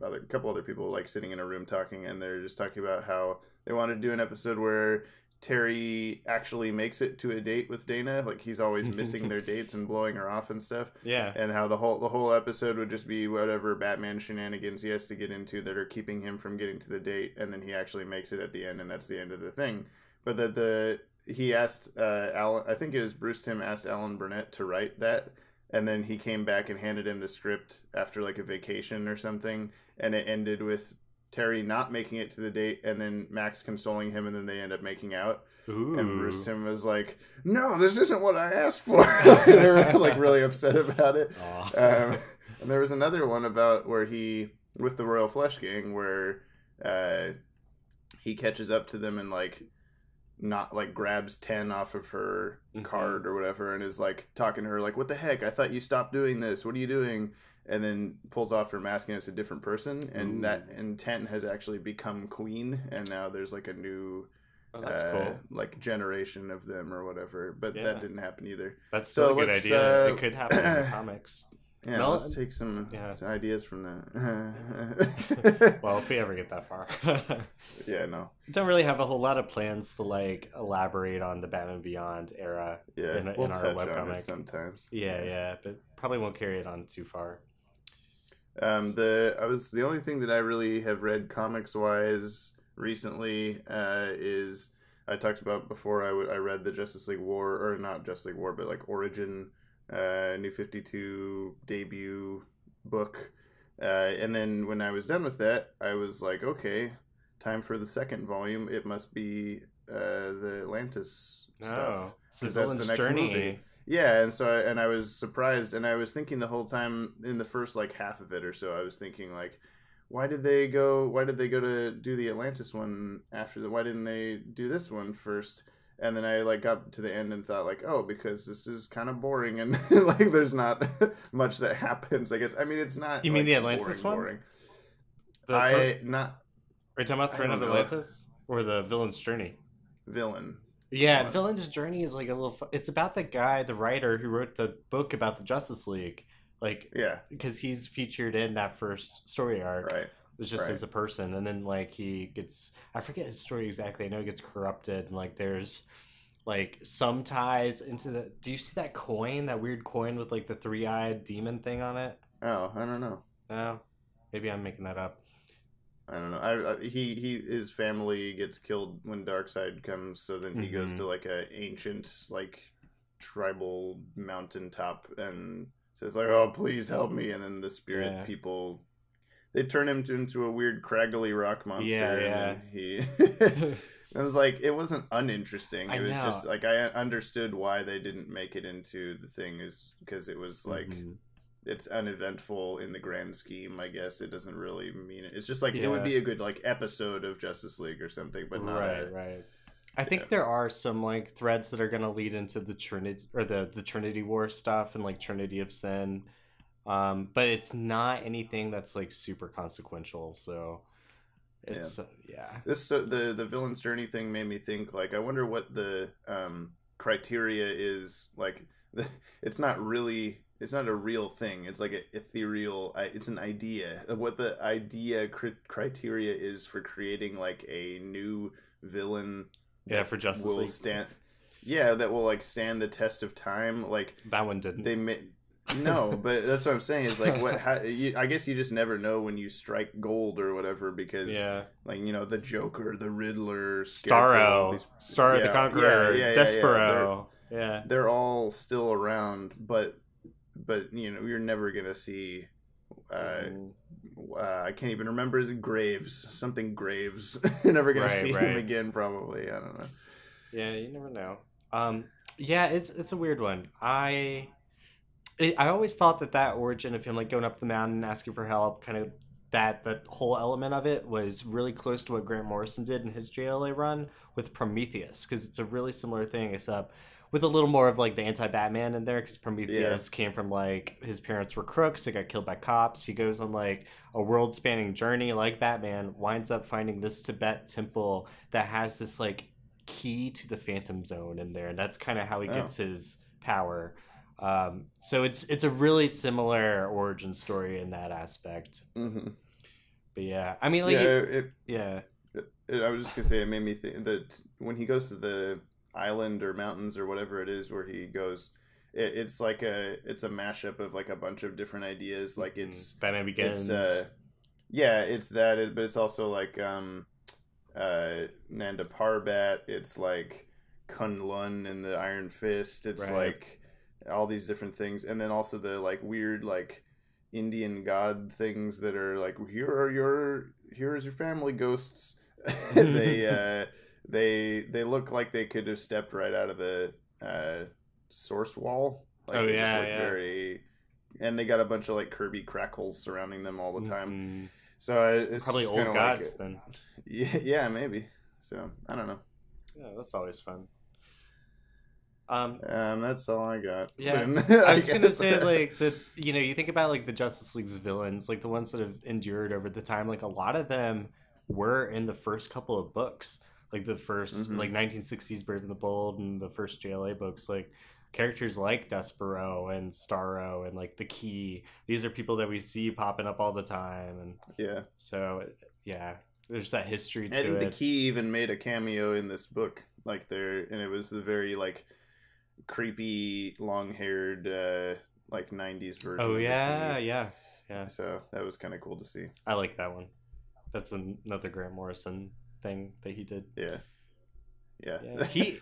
a couple other people like sitting in a room talking, and they're just talking about how they wanted to do an episode where Terry actually makes it to a date with Dana. Like he's always missing their dates and blowing her off and stuff. Yeah. And how the whole episode would just be whatever Batman shenanigans he has to get into that are keeping him from getting to the date, and then he actually makes it at the end, and that's the end of the thing. But that he asked Alan, I think it was Bruce Timm asked Alan Burnett to write that, and then he came back and handed him the script after like a vacation or something, and it ended with Terry not making it to the date, and then Max consoling him, and then they end up making out. Ooh. And Bruce Timm was like, "No, this isn't what I asked for." They were like really upset about it. And there was another one about where he, with the Royal Flush Gang, where he catches up to them and like not like grabs 10 off of her card or whatever, and is like talking to her like, "What the heck? I thought you stopped doing this. What are you doing?" And then pulls off her mask and it's a different person, and that and 10 has actually become queen, and now there's like a new that's cool. like generation of them or whatever, but that didn't happen either. That's still a good idea. It could happen in the comics. Yeah, let's take some ideas from that. Well, if we ever get that far. Yeah, no. Don't really have a whole lot of plans to like elaborate on the Batman Beyond era in our webcomic sometimes. Yeah, but probably won't carry it on too far. The only thing that I really have read comics wise recently is I talked about before. I read the Justice League War, or not Justice League War, but like Origin, New 52 debut book, and then when I was done with that, I was like, okay, time for the second volume. It must be the Atlantis stuff. It's the villain's journey. Movie. Yeah, and I was surprised, and I was thinking the whole time in the first like half of it or so, I was thinking like, why did they go to do the Atlantis one after why didn't they do this one first? And then I like got to the end and thought like, oh, because this is kind of boring, and like there's not much that happens. I guess it's not. You mean the Atlantis boring. Are you talking about Throne of Atlantis or the Villain's Journey? Villain. Yeah, Villain's Journey is like a little. It's about the guy, the writer who wrote the book about the Justice League. Like, because he's featured in that first story arc. Right. It's just as a person, and then like he gets. I forget his story exactly. I know he gets corrupted, and like there's like some ties into the. Do you see that coin? That weird coin with like the 3-eyed demon thing on it? Oh, I don't know. Oh, maybe I'm making that up. I don't know. His family gets killed when Darkseid comes, so then he goes to like a ancient like tribal mountaintop and says like, "Oh, please help me!" And then the spirit people, they turn him into a weird craggly rock monster. Yeah. And it was like, it wasn't uninteresting. It was just like I understood why they didn't make it into the thing, is because it was like. It's uneventful in the grand scheme, I guess. It doesn't really mean it. It's just like it would be a good like episode of Justice League or something, but not right. I think there are some like threads that are going to lead into the Trinity or the Trinity War stuff and like Trinity of Sin, but it's not anything that's like super consequential. So it's This the Villain's Journey thing made me think like, I wonder what the criteria is like. It's not a real thing. It's like an ethereal. It's an idea. What the idea criteria is for creating like a new villain. Yeah, for Justice League. That will like stand the test of time. Like that one didn't. No, but that's what I'm saying is like I guess you just never know when you strike gold or whatever because like the Joker, the Riddler, Starro, the Conqueror, Despero. They're all still around, but you're never gonna see. I can't even remember his something Graves. You're never gonna see him again, probably. I don't know. Yeah, you never know. Yeah, it's a weird one. I always thought that origin of him like going up the mountain and asking for help, kind of that whole element of it was really close to what Grant Morrison did in his JLA run with Prometheus, because it's a really similar thing, except with a little more of like the anti-Batman in there, because Prometheus came from like his parents were crooks, they got killed by cops. He goes on like a world-spanning journey like Batman, winds up finding this Tibet temple that has this like key to the Phantom Zone in there, and that's kind of how he gets his power. So it's a really similar origin story in that aspect. Mm-hmm. But yeah, I mean, like, I was just gonna say, it made me think that when he goes to the island or mountains or whatever it is where he goes, it's like it's a mashup of like a bunch of different ideas. Like it's Batman Begins. It's that, but it's also like Nanda Parbat. It's like Kunlun and the Iron Fist. It's like all these different things, and then also the like weird like Indian god things that are like, here's your family ghosts. They look like they could have stepped right out of the source wall. Like, very, and they got a bunch of like Kirby crackles surrounding them all the time. Mm-hmm. So it's probably old gods then. Yeah, maybe. So I don't know. Yeah, that's always fun. That's all I got. Yeah, I was gonna say like you think about like the Justice League's villains, like the ones that have endured over the time. Like a lot of them were in the first couple of books, like the first like 1960s Brave and the Bold and the first JLA books. Like characters like Despero and Starro and like the Key. These are people that we see popping up all the time, and so there's that history to it. And the Key even made a cameo in this book, like and it was the very like creepy long-haired like 90s version. Oh yeah. So that was kind of cool to see. I like that one. That's another Grant Morrison thing that he did. Yeah.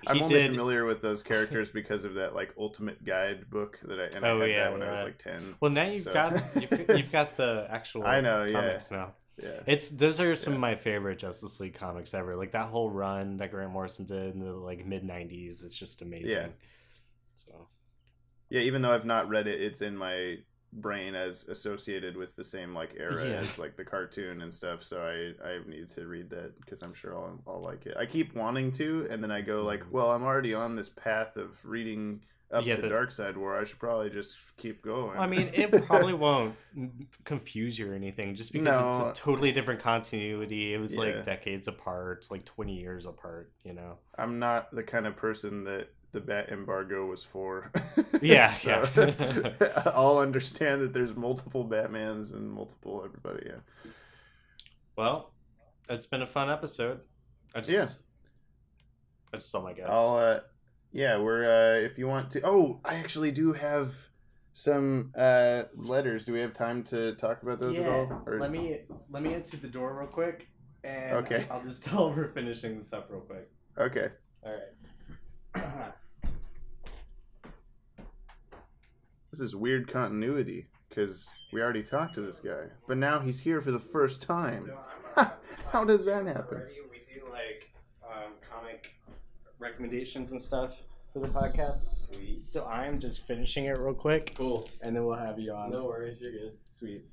I'm only familiar with those characters because of that like Ultimate Guide book that I had that when I was like 10. Well, now you've got the actual comics now. Yeah. Those are some of my favorite Justice League comics ever. Like that whole run that Grant Morrison did in the like mid 90s, it's just amazing. Yeah. So. Yeah, even though I've not read it, it's in my brain as associated with the same like era as like the cartoon and stuff. So I need to read that because I'm sure I'll like it. I keep wanting to, and then I go like, well, I'm already on this path of reading up to Darkseid War. I should probably just keep going. I mean, it probably won't confuse you or anything, just because it's a totally different continuity. It was like decades apart, like 20 years apart, you know. I'm not the kind of person that the Bat embargo was for. I'll understand that there's multiple Batmans and multiple everybody. Well, it's been a fun episode. I just saw my guest. We're if you want to. I actually do have some letters. Do we have time to talk about those at all? Or... Let me answer the door real quick, and I'll just tell we're finishing this up real quick. Okay. All right. This is weird continuity because we already talked to this guy, but now he's here for the first time. How does that happen? We do like comic recommendations and stuff for the podcast. Sweet. So I'm just finishing it real quick. Cool. And then we'll have you on. No worries, you're good. Sweet.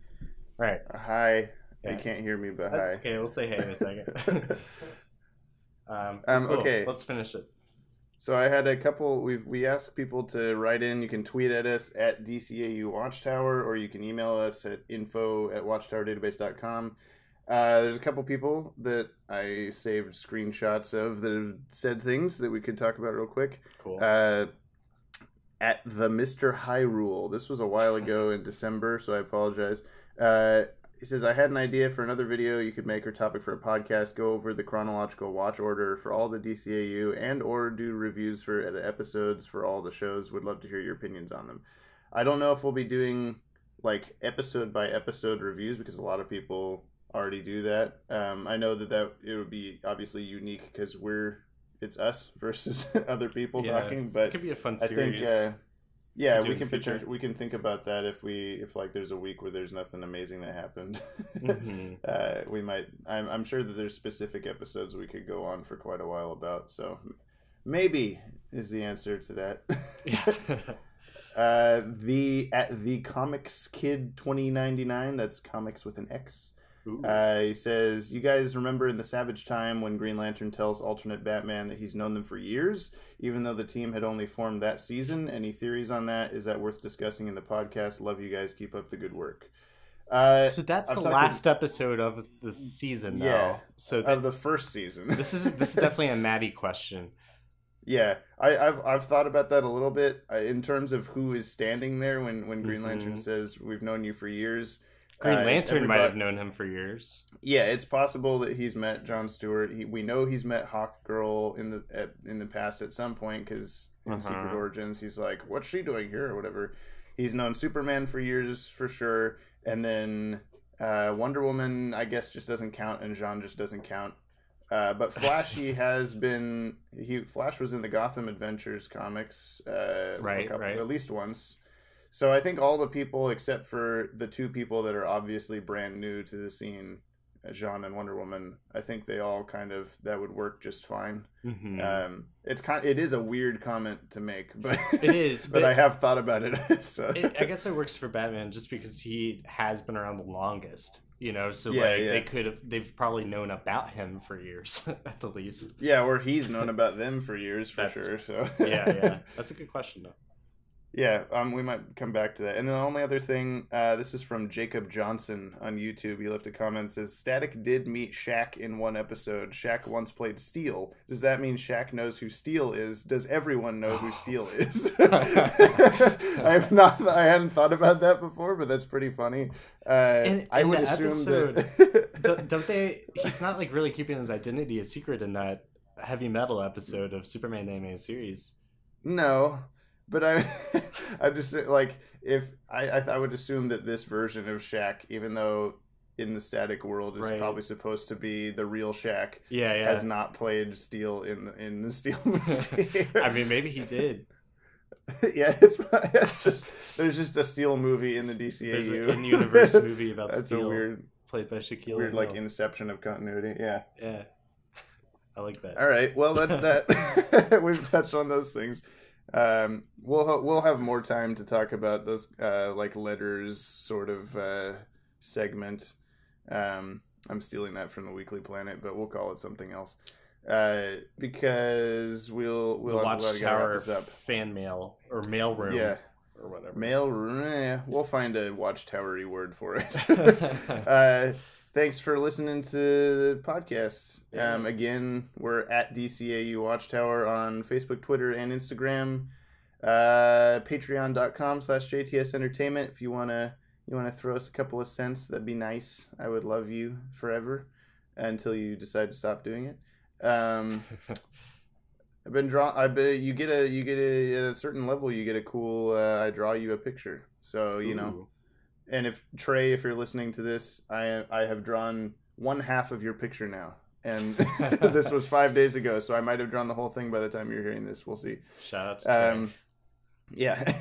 All right. Hi. Yeah. You can't hear me, but That's hi. Okay, we'll say hey in a second. Cool. Okay. Let's finish it. So I had a couple. We asked people to write in. You can tweet at us at DCAU Watchtower, or you can email us at info@watchtowerdatabase.com. There's a couple people that I saved screenshots of that have said things that we could talk about real quick. Cool. At the Mr. Hyrule. This was a while ago in December, so I apologize. He says, I had an idea for another video you could make or topic for a podcast. Go over the chronological watch order for all the DCAU and or do reviews for the episodes for all the shows. Would love to hear your opinions on them. I don't know if we'll be doing like episode by episode reviews because a lot of people already do that. I know that it would be obviously unique because it's us versus other people talking, but it could be a fun series. I think we can think about that if like there's a week where there's nothing amazing that happened. We might. I'm sure that there's specific episodes we could go on for quite a while about. So maybe is the answer to that. The Comics Kid 2099. That's comics with an X. He says, you guys remember in the Savage Time when Green Lantern tells alternate Batman that he's known them for years, even though the team had only formed that season? Any theories on that? Is that worth discussing in the podcast? Love you guys. Keep up the good work. So that's the last episode of the season, though. Yeah, so of the first season. This is definitely a Maddie question. Yeah, I've thought about that a little bit in terms of who is standing there when Green Lantern says, we've known you for years. Green Lantern might have known him for years. Yeah, it's possible that he's met Jon Stewart. We know he's met Hawk Girl in the past at some point because in Secret Origins he's like, "What's she doing here?" or whatever. He's known Superman for years for sure, and then Wonder Woman, I guess, just doesn't count, and Jean just doesn't count. But Flash, Flash was in the Gotham Adventures comics, at least once. So I think all the people except for the two people that are obviously brand new to the scene, Jean and Wonder Woman, I think they all that would work just fine. It is a weird comment to make, but it is. but I have thought about it. So. I guess it works for Batman just because he has been around the longest. So they've probably known about him for years at the least. Yeah, or he's known about them for years for sure. So yeah, that's a good question though. Yeah, we might come back to that. And then the only other thing, this is from Jacob Johnson on YouTube. He left a comment and says, Static did meet Shaq in one episode. Shaq once played Steel. Does that mean Shaq knows who Steel is? Does everyone know who Steel is? I hadn't thought about that before, but that's pretty funny. I would assume that... don't they... He's not like really keeping his identity a secret in that heavy metal episode of Superman the Animated Series. No. But I just like if I would assume that this version of Shaq, even though in the Static world is probably supposed to be the real Shaq, has not played Steel in the Steel movie. I mean, maybe he did. Yeah, it's just there's just a Steel movie in the DCAU. There's an in-universe movie about That's Steel. A weird, played by Shaquille Weird, O'Neal. like inception of continuity. Yeah. Yeah. I like that. All right. Well, that's that. We've touched on those things. We'll have more time to talk about those like letters sort of segment. I'm stealing that from the Weekly Planet, but we'll call it something else because we'll the Watchtower fan mail or mailroom or whatever. Mailroom. We'll find a Watchtower-y word for it. Thanks for listening to the podcast. Again, we're at DCAU Watchtower on Facebook, Twitter, and Instagram. Patreon.com/JTS Entertainment. If you wanna throw us a couple of cents, that'd be nice. I would love you forever until you decide to stop doing it. You get at a certain level, you get a cool. I draw you a picture. So you know. And if you're listening to this, I have drawn one half of your picture now. And this was 5 days ago, so I might have drawn the whole thing by the time you're hearing this. We'll see. Shout out to Trey. Yeah.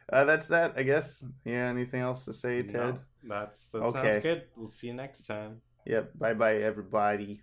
That's that, I guess. Yeah, anything else to say, Ted? No, that sounds good. We'll see you next time. Yep. Bye-bye, everybody.